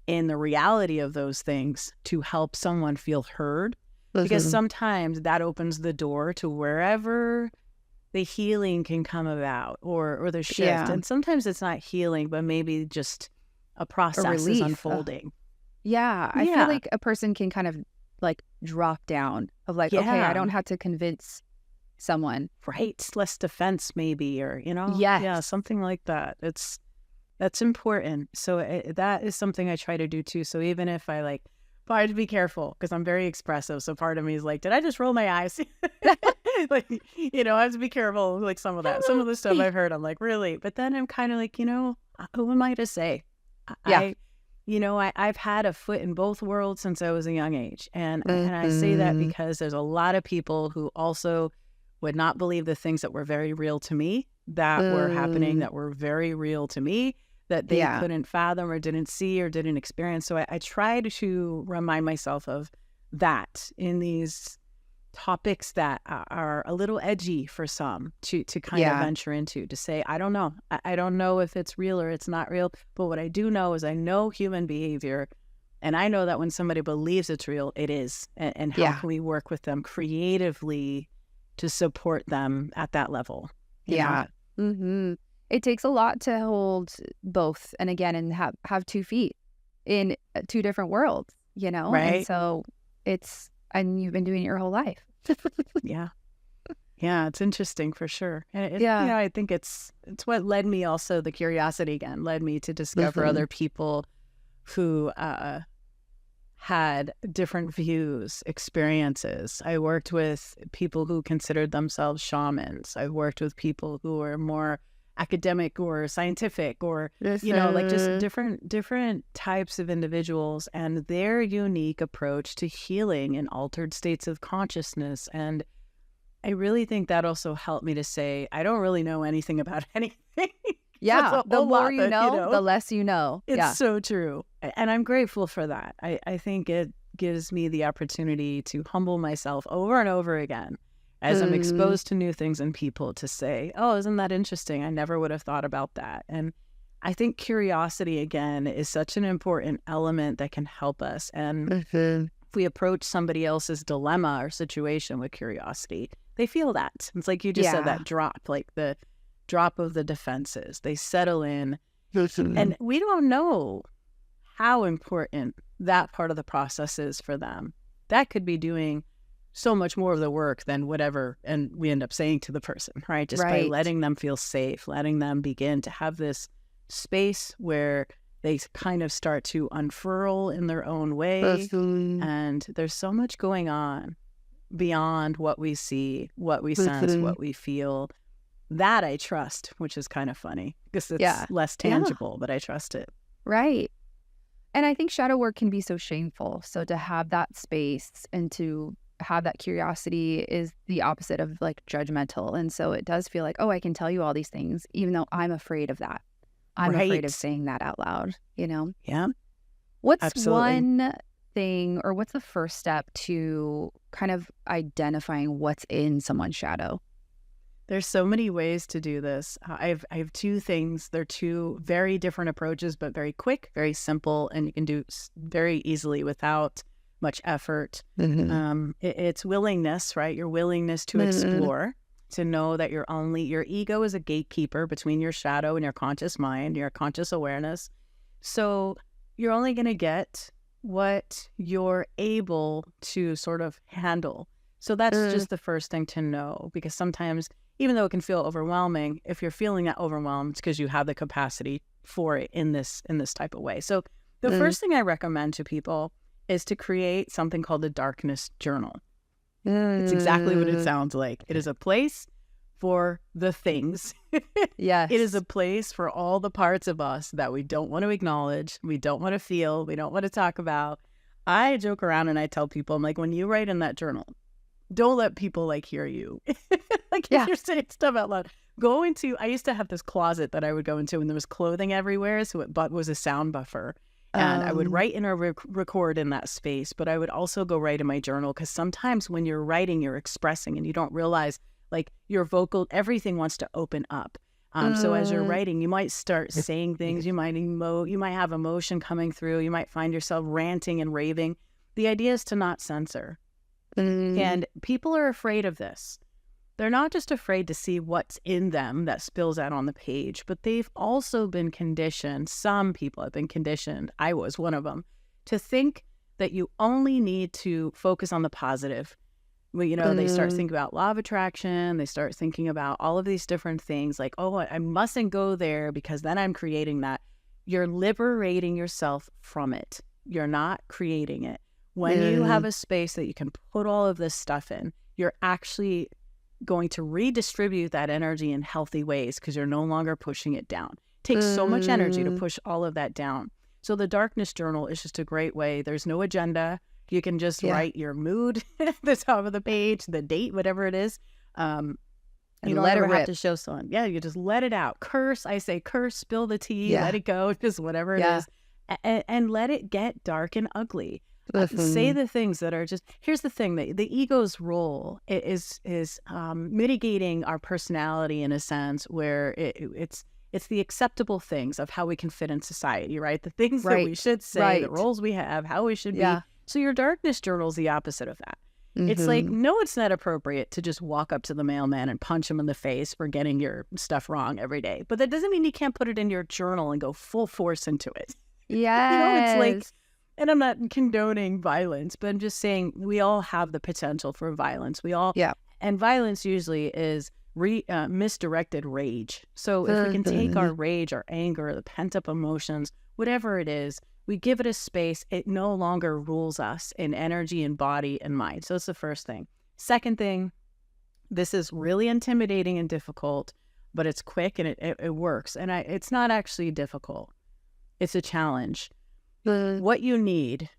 in the reality of those things to help someone feel heard, because sometimes that opens the door to wherever the healing can come about, or the shift. And sometimes it's not healing, but maybe just a process is unfolding. I feel like a person can kind of like drop down of like, okay, I don't have to convince someone. Right. Less defense maybe, or, you know, something like that. That's important. So that is something I try to do too. So even if I like, but I have to be careful because I'm very expressive. So part of me is like, did I just roll my eyes? Like, you know, I have to be careful. Like some of the stuff I've heard, I'm like, really? But then I'm kind of like, you know, who am I to say? I've had a foot in both worlds since I was a young age. And I say that because there's a lot of people who also would not believe the things that were very real to me, that were happening, that were very real to me, that they couldn't fathom or didn't see or didn't experience. So I tried to remind myself of that in these topics that are a little edgy for some to kind of venture into, to say, I don't know. I don't know if it's real or it's not real. But what I do know is I know human behavior, and I know that when somebody believes it's real, it is. And how can we work with them creatively to support them at that level? You know? It takes a lot to hold both, and again, and have 2 feet in 2 different worlds, you know? Right. And so and you've been doing it your whole life. Yeah, it's interesting for sure. And I think it's what led me, also the curiosity again, led me to discover other people who had different views, experiences. I worked with people who considered themselves shamans. I worked with people who were more academic or scientific, or you know, like just different types of individuals and their unique approach to healing in altered states of consciousness. And I really think that also helped me to say, I don't really know anything about anything. The more you know, the less you know. It's so true. And I'm grateful for that. I think it gives me the opportunity to humble myself over and over again as I'm exposed to new things and people, to say, oh, isn't that interesting? I never would have thought about that. And I think curiosity, again, is such an important element that can help us. And if we approach somebody else's dilemma or situation with curiosity, they feel that. It's like you just said, that drop, like the drop of the defenses. They settle in. And we don't know how important that part of the process is for them. That could be doing so much more of the work than whatever, and we end up saying to the person, right? Just by letting them feel safe, letting them begin to have this space where they kind of start to unfurl in their own way. And there's so much going on beyond what we see, what we sense, what we feel. That I trust, which is kind of funny because it's less tangible, but I trust it. Right. And I think shadow work can be so shameful. So to have that space and to have that curiosity is the opposite of like judgmental. And so it does feel like, oh, I can tell you all these things, even though I'm afraid of that. I'm afraid of saying that out loud, you know? Yeah. What's one thing, or what's the first step to kind of identifying what's in someone's shadow? There's so many ways to do this. I have 2 things. They're 2 very different approaches, but very quick, very simple, and you can do very easily without much effort. It's willingness, right? Your willingness to explore, to know that your ego is a gatekeeper between your shadow and your conscious mind, your conscious awareness. So you're only going to get what you're able to sort of handle. So that's just the first thing to know, because sometimes, even though it can feel overwhelming, if you're feeling that overwhelmed, it's because you have the capacity for it in this type of way. So the first thing I recommend to people is to create something called a darkness journal. It's exactly what it sounds like. It is a place for the things. Yes. It is a place for all the parts of us that we don't want to acknowledge, we don't want to feel, we don't want to talk about. I joke around and I tell people, I'm like, when you write in that journal, don't let people like hear you. Like if you're saying stuff out loud, I used to have this closet that I would go into and there was clothing everywhere. So it was a sound buffer. And I would write in or record in that space, but I would also go write in my journal, because sometimes when you're writing, you're expressing and you don't realize, like, your vocal, everything wants to open up. So as you're writing, you might start saying things, you might have emotion coming through, you might find yourself ranting and raving. The idea is to not censor. And people are afraid of this. They're not just afraid to see what's in them that spills out on the page, but they've also been conditioned. Some people have been conditioned, I was one of them, to think that you only need to focus on the positive. Well, they start thinking about law of attraction. They start thinking about all of these different things like, oh, I mustn't go there because then I'm creating that. You're liberating yourself from it. You're not creating it. When you have a space that you can put all of this stuff in, you're actually going to redistribute that energy in healthy ways, because you're no longer pushing it down. It takes so much energy to push all of that down. So the darkness journal is just a great way. There's no agenda. You can just write your mood at the top of the page, the date, whatever it is. You don't ever have to show someone. Yeah, you just let it out. Curse, I say curse, spill the tea, let it go, just whatever it is. And let it get dark and ugly. Say the things that are just, here's the thing, the ego's role is mitigating our personality in a sense where it's the acceptable things of how we can fit in society, right? The things that we should say, the roles we have, how we should be. So your darkness journal is the opposite of that. It's like, no, it's not appropriate to just walk up to the mailman and punch him in the face for getting your stuff wrong every day. But that doesn't mean you can't put it in your journal and go full force into it. Yes. It's like, and I'm not condoning violence, but I'm just saying we all have the potential for violence. We all, and violence usually is misdirected rage. So if we can take our rage, our anger, the pent-up emotions, whatever it is, we give it a space, it no longer rules us in energy and body and mind. So that's the first thing. Second thing, this is really intimidating and difficult, but it's quick and it works. And it's not actually difficult. It's a challenge. What you need,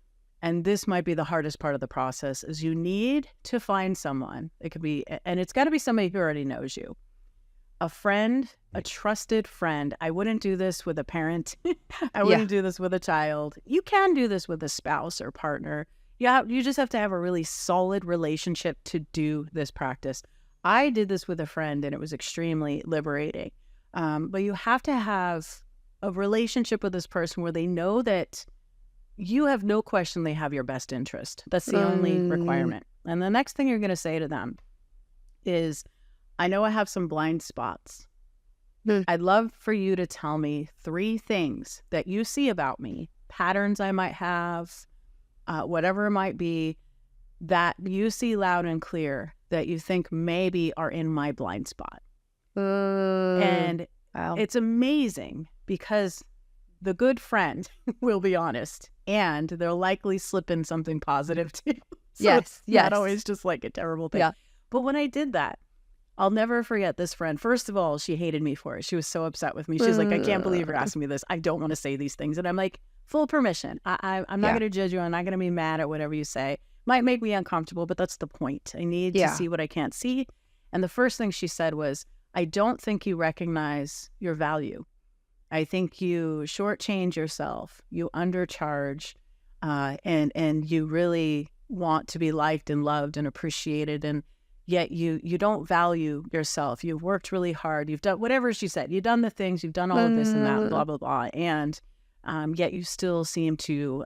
and this might be the hardest part of the process, is you need to find someone. It could be, and it's got to be somebody who already knows you. A friend, a trusted friend. I wouldn't do this with a parent. I wouldn't do this with a child. You can do this with a spouse or partner. You just have to have a really solid relationship to do this practice. I did this with a friend and it was extremely liberating. But you have to have a relationship with this person where they know that you have no question they have your best interest. That's the only requirement. And the next thing you're going to say to them is, I know I have some blind spots. I'd love for you to tell me 3 things that you see about me, patterns I might have, whatever it might be, that you see loud and clear that you think maybe are in my blind spot. And it's amazing because the good friend will be honest and they'll likely slip in something positive too. So it's not always just like a terrible thing. But when I did that, I'll never forget this friend. First of all, she hated me for it. She was so upset with me. She was like, I can't believe you're asking me this. I don't want to say these things. And I'm like, full permission. I'm not going to judge you. I'm not going to be mad at whatever you say. Might make me uncomfortable, but that's the point. I need to see what I can't see. And the first thing she said was, I don't think you recognize your value. I think you shortchange yourself. You undercharge, and you really want to be liked and loved and appreciated, and yet you don't value yourself. You've worked really hard. You've done whatever she said. You've done the things. You've done all of this and that, blah, blah, blah. And yet you still seem to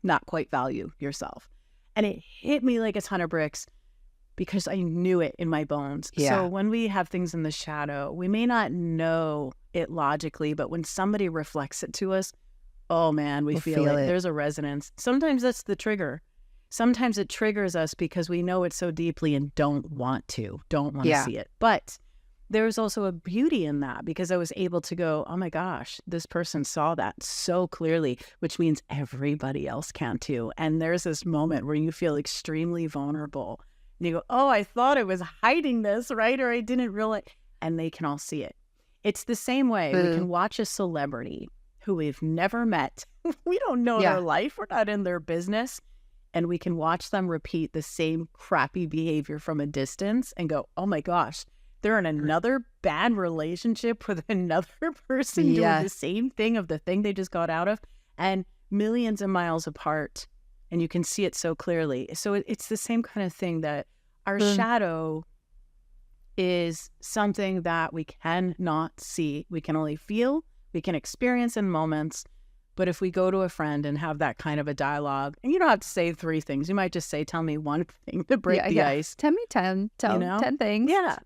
not quite value yourself. And it hit me like a ton of bricks because I knew it in my bones. So when we have things in the shadow, we may not know it logically, but when somebody reflects it to us, Oh man, we We'll feel it. There's a resonance. Sometimes that's the trigger. Sometimes it triggers us because we know it so deeply and don't want to Yeah. see it. But there's also a beauty in that, because I was able to go, oh my gosh, this person saw that so clearly, which means everybody else can too. And there's this moment where you feel extremely vulnerable. And you go, oh, I thought I was hiding this, right? Or I didn't realize. And they can all see it. It's the same way. We can watch a celebrity who we've never met. We don't know their life. We're not in their business. And we can watch them repeat the same crappy behavior from a distance and go, oh my gosh, they're in another bad relationship with another person doing the same thing of the thing they just got out of, and millions of miles apart. And you can see it so clearly. So it's the same kind of thing, that our shadow is something that we cannot see. We can only feel, we can experience in moments. But if we go to a friend and have that kind of a dialogue, and you don't have to say 3 things, you might just say, tell me one thing to break the ice. Tell me 10, 10 things. Yeah.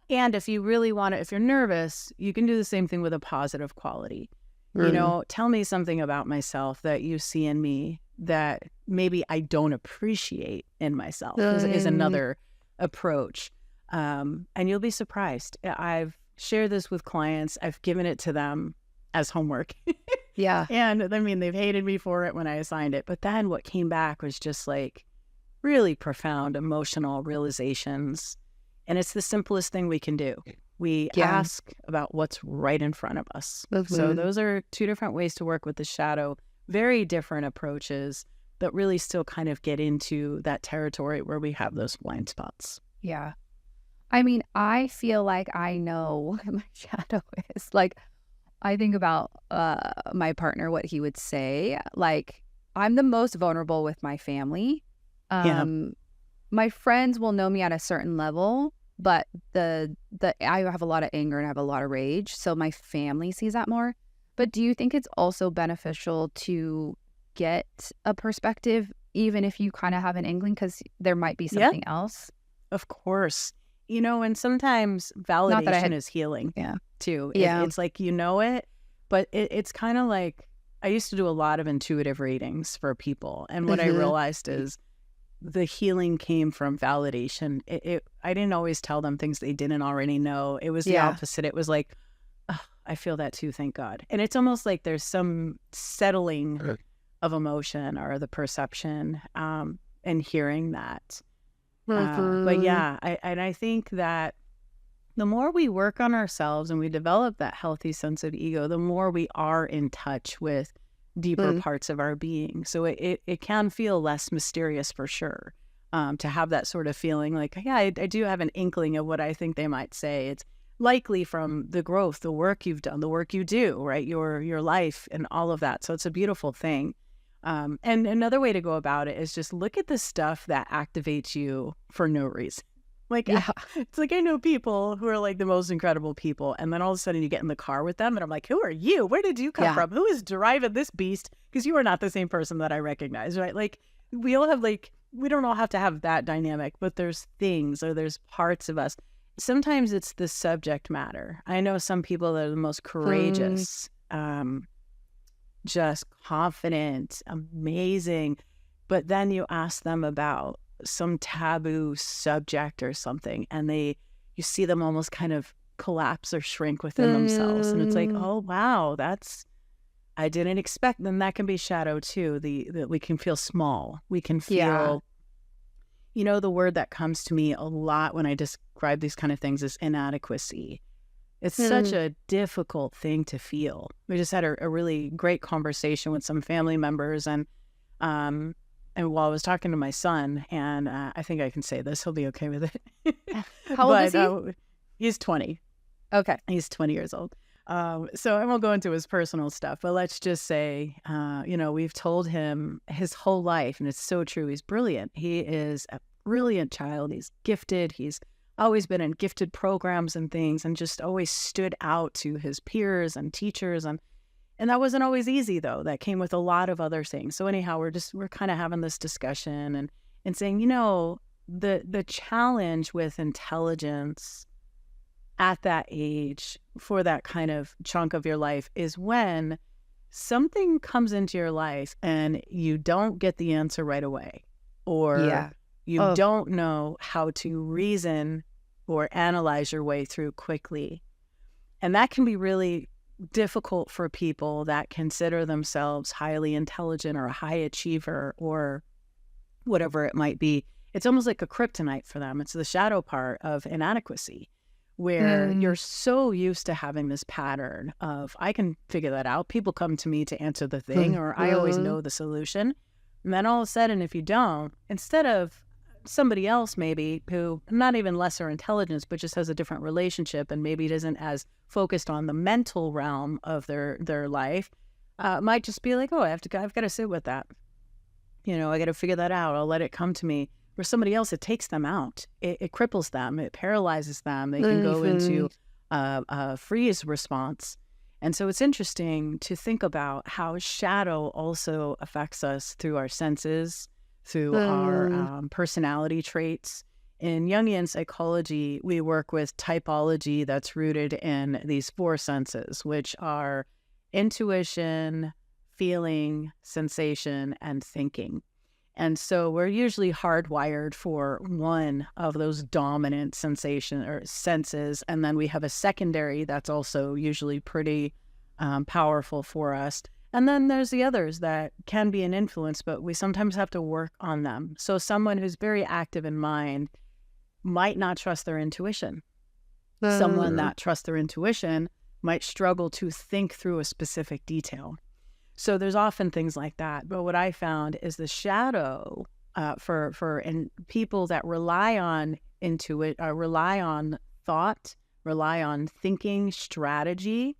And if you really want to, if you're nervous, you can do the same thing with a positive quality. You know, tell me something about myself that you see in me that maybe I don't appreciate in myself, is another approach. And you'll be surprised. I've shared this with clients. I've given it to them as homework. Yeah. And I mean, they've hated me for it when I assigned it. But then what came back was just like really profound emotional realizations. And it's the simplest thing we can do. We ask about what's right in front of us. So those are 2 different ways to work with the shadow, very different approaches, but really still kind of get into that territory where we have those blind spots. Yeah. I mean, I feel like I know what my shadow is. Like, I think about my partner, what he would say. Like, I'm the most vulnerable with my family. My friends will know me at a certain level, but I have a lot of anger and I have a lot of rage. So my family sees that more. But do you think it's also beneficial to get a perspective, even if you kind of have an inkling, because there might be something else? Of course. You know, and sometimes validation is healing too. It's like, you know it, but it's kind of like, I used to do a lot of intuitive readings for people. And what I realized is the healing came from validation. I didn't always tell them things they didn't already know. It was the opposite. It was like, oh, I feel that too, thank God. And it's almost like there's some settling of emotion or the perception and hearing that. But yeah, I think that the more we work on ourselves and we develop that healthy sense of ego, the more we are in touch with deeper parts of our being. So it can feel less mysterious for sure, to have that sort of feeling like, yeah, I do have an inkling of what I think they might say. It's likely from the growth, the work you've done, the work you do, right? Your life and all of that. So it's a beautiful thing. And another way to go about it is just look at the stuff that activates you for no reason. Like, it's like, I know people who are like the most incredible people. And then all of a sudden you get in the car with them and I'm like, who are you? Where did you come from? Who is driving this beast? Because you are not the same person that I recognize, right? Like, we all have we don't all have to have that dynamic, but there's things or there's parts of us. Sometimes it's the subject matter. I know some people that are the most courageous, just confident, amazing. But then you ask them about some taboo subject or something, and you see them almost kind of collapse or shrink within themselves. And it's like, oh, wow, I didn't expect. Then that can be shadow too. That we can feel small. We can feel, you know, the word that comes to me a lot when I describe these kind of things is inadequacy. It's such a difficult thing to feel. We just had a really great conversation with some family members, and while I was talking to my son, and I think I can say this, he'll be okay with it. How old is he? He's 20. Okay. He's 20 years old. So I won't go into his personal stuff, but let's just say, you know, we've told him his whole life, and it's so true. He's brilliant. He is a brilliant child. He's gifted. He's always been in gifted programs and things, and just always stood out to his peers and teachers. And that wasn't always easy, though. That came with a lot of other things. So anyhow, we're kind of having this discussion and saying, you know, the challenge with intelligence at that age for that kind of chunk of your life is when something comes into your life and you don't get the answer right away, or Yeah. you Oh. don't know how to reason or analyze your way through quickly. And that can be really difficult for people that consider themselves highly intelligent or a high achiever or whatever it might be. It's almost like a kryptonite for them. It's the shadow part of inadequacy, where you're so used to having this pattern of, I can figure that out. People come to me to answer the thing, or I always know the solution. And then all of a sudden, if you don't, instead of somebody else maybe who not even lesser intelligence, but just has a different relationship and maybe isn't as focused on the mental realm of their life, might just be like, oh, I've got to sit with that. I got to figure that out. I'll let it come to me. For somebody else, it takes them out. It cripples them. It paralyzes them. They can go into a freeze response. And so it's interesting to think about how shadow also affects us through our senses, through our personality traits. In Jungian psychology, we work with typology that's rooted in these 4 senses, which are intuition, feeling, sensation, and thinking. And so we're usually hardwired for one of those dominant sensation or senses. And then we have a secondary that's also usually pretty powerful for us. And then there's the others that can be an influence, but we sometimes have to work on them. So someone who's very active in mind might not trust their intuition. Someone that trusts their intuition might struggle to think through a specific detail. So there's often things like that. But what I found is the shadow for people that rely on rely on thought, rely on thinking, strategy,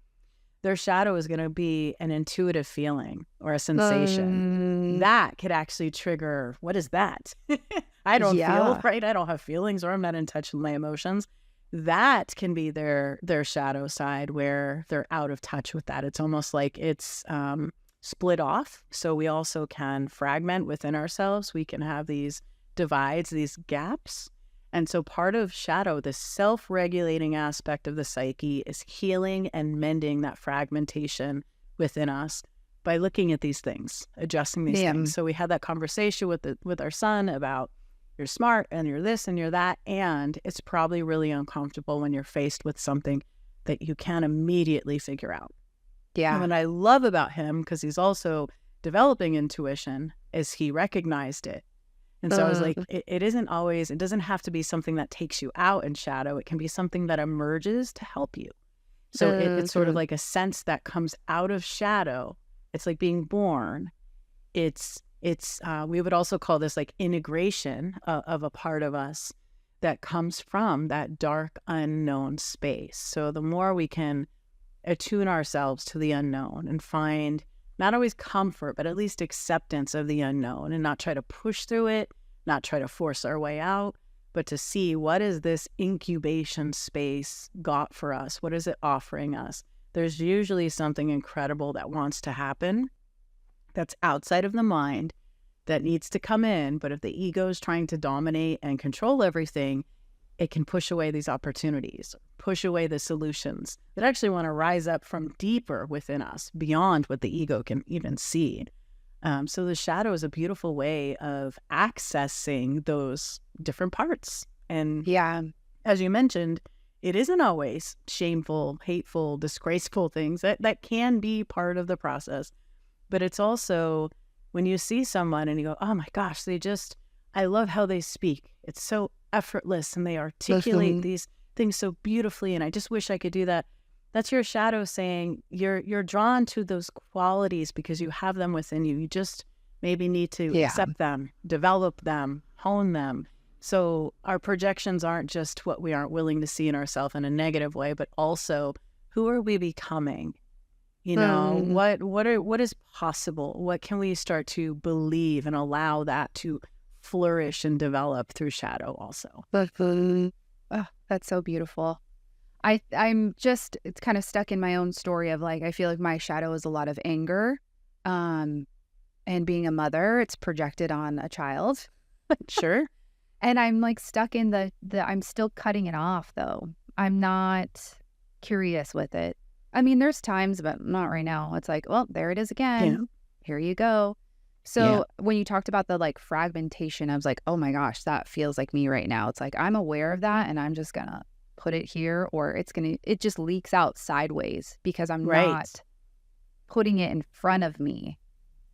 their shadow is going to be an intuitive feeling or a sensation. That could actually trigger, what is that? I don't feel right. I don't have feelings, or I'm not in touch with my emotions. That can be their shadow side, where they're out of touch with that. It's almost like it's split off. So we also can fragment within ourselves. We can have these divides, these gaps. And so part of shadow, the self-regulating aspect of the psyche, is healing and mending that fragmentation within us by looking at these things, adjusting these things. So we had that conversation with our son about, you're smart and you're this and you're that, and it's probably really uncomfortable when you're faced with something that you can't immediately figure out. Yeah. And what I love about him, because he's also developing intuition, is he recognized it. And so I was like, it doesn't have to be something that takes you out in shadow. It can be something that emerges to help you. So it's sort of like a sense that comes out of shadow. It's like being born. It's we would also call this like integration of a part of us that comes from that dark unknown space. So the more we can attune ourselves to the unknown and find not always comfort, but at least acceptance of the unknown, and not try to push through it, not try to force our way out, but to see, what is this incubation space got for us? What is it offering us? There's usually something incredible that wants to happen that's outside of the mind that needs to come in. But if the ego is trying to dominate and control everything, it can push away these opportunities, push away the solutions that actually want to rise up from deeper within us, beyond what the ego can even see. So the shadow is a beautiful way of accessing those different parts. And as you mentioned, it isn't always shameful, hateful, disgraceful things. That can be part of the process. But it's also when you see someone and you go, oh my gosh, I love how they speak. It's so effortless, and they articulate these things so beautifully, and I just wish I could do that. That's your shadow saying you're drawn to those qualities because you have them within you. You just maybe need to accept them, develop them, hone them. So our projections aren't just what we aren't willing to see in ourselves in a negative way, but also, who are we becoming? What is possible? What can we start to believe and allow that to flourish and develop through shadow also? Oh, that's so beautiful. I'm just, it's kind of stuck in my own story of like, I feel like my shadow is a lot of anger. And being a mother, it's projected on a child. Sure. And I'm like stuck in I'm still cutting it off though. I'm not curious with it. I mean, there's times, but not right now. It's like, well, there it is again. Yeah. Here you go. So when you talked about the like fragmentation, I was like, oh my gosh, that feels like me right now. It's like I'm aware of that and I'm just gonna put it here, or it just leaks out sideways because I'm not putting it in front of me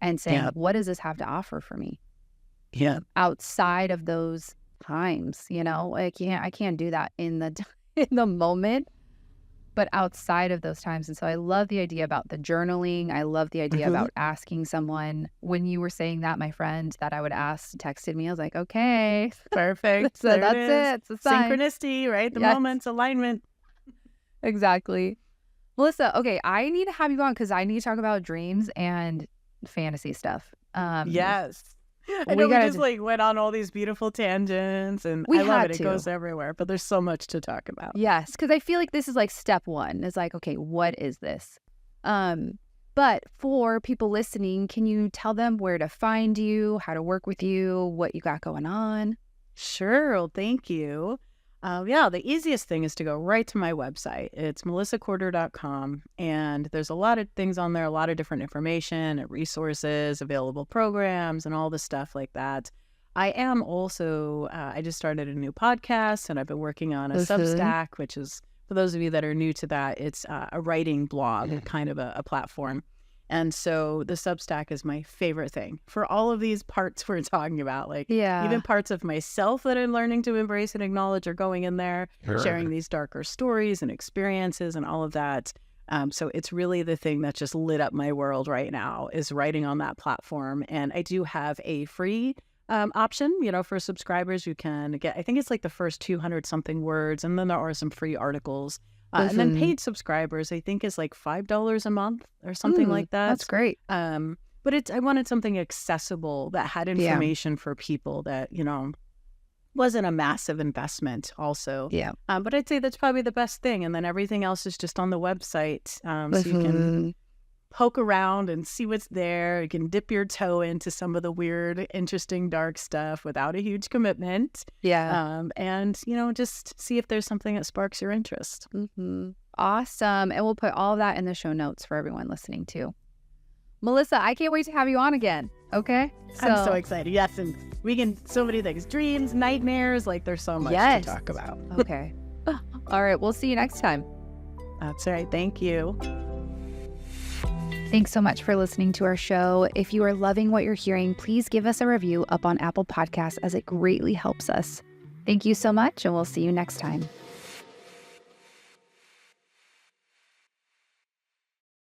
and saying, what does this have to offer for me? Yeah. Outside of those times, you know, I can't do that in the moment, but outside of those times. And so I love the idea about the journaling. I love the idea about asking someone. When you were saying that, my friend that I would ask texted me. I was like, okay, perfect. So that's it. It's a sign. Synchronicity, right? The moments, alignment. Exactly. Melissa, okay, I need to have you on because I need to talk about dreams and fantasy stuff. Yes. I know we just like went on all these beautiful tangents, and I love it. It goes everywhere, but there's so much to talk about. Yes, because I feel like this is like step one. It's like, okay, what is this? But for people listening, can you tell them where to find you, how to work with you, what you got going on? Sure. Well, thank you. The easiest thing is to go right to my website. It's melissacorter.com, and there's a lot of things on there, a lot of different information and resources, available programs, and all the stuff like that. I am also, I just started a new podcast, and I've been working on a Substack, which is, for those of you that are new to that, it's a writing blog, kind of a platform. And so the Substack is my favorite thing for all of these parts we're talking about. Like even parts of myself that I'm learning to embrace and acknowledge are going in there, sharing these darker stories and experiences and all of that. So it's really the thing that just lit up my world right now is writing on that platform. And I do have a free option, you know, for subscribers. You can get, I think it's like the first 200 something words. And then there are some free articles. And then paid subscribers, I think, is like $5 a month or something like that. That's great. But I wanted something accessible that had information for people that, you know, wasn't a massive investment also. Yeah. But I'd say that's probably the best thing. And then everything else is just on the website. So you can poke around and see what's there. You can dip your toe into some of the weird, interesting, dark stuff without a huge commitment. Yeah. And, you know, just see if there's something that sparks your interest. Awesome. And we'll put all that in the show notes for everyone listening too. Melissa, I can't wait to have you on again. Okay? I'm so excited. Yes. And we can, so many things, dreams, nightmares, like there's so much to talk about. Okay. All right. We'll see you next time. That's right. Thank you. Thanks so much for listening to our show. If you are loving what you're hearing, please give us a review up on Apple Podcasts as it greatly helps us. Thank you so much, and we'll see you next time.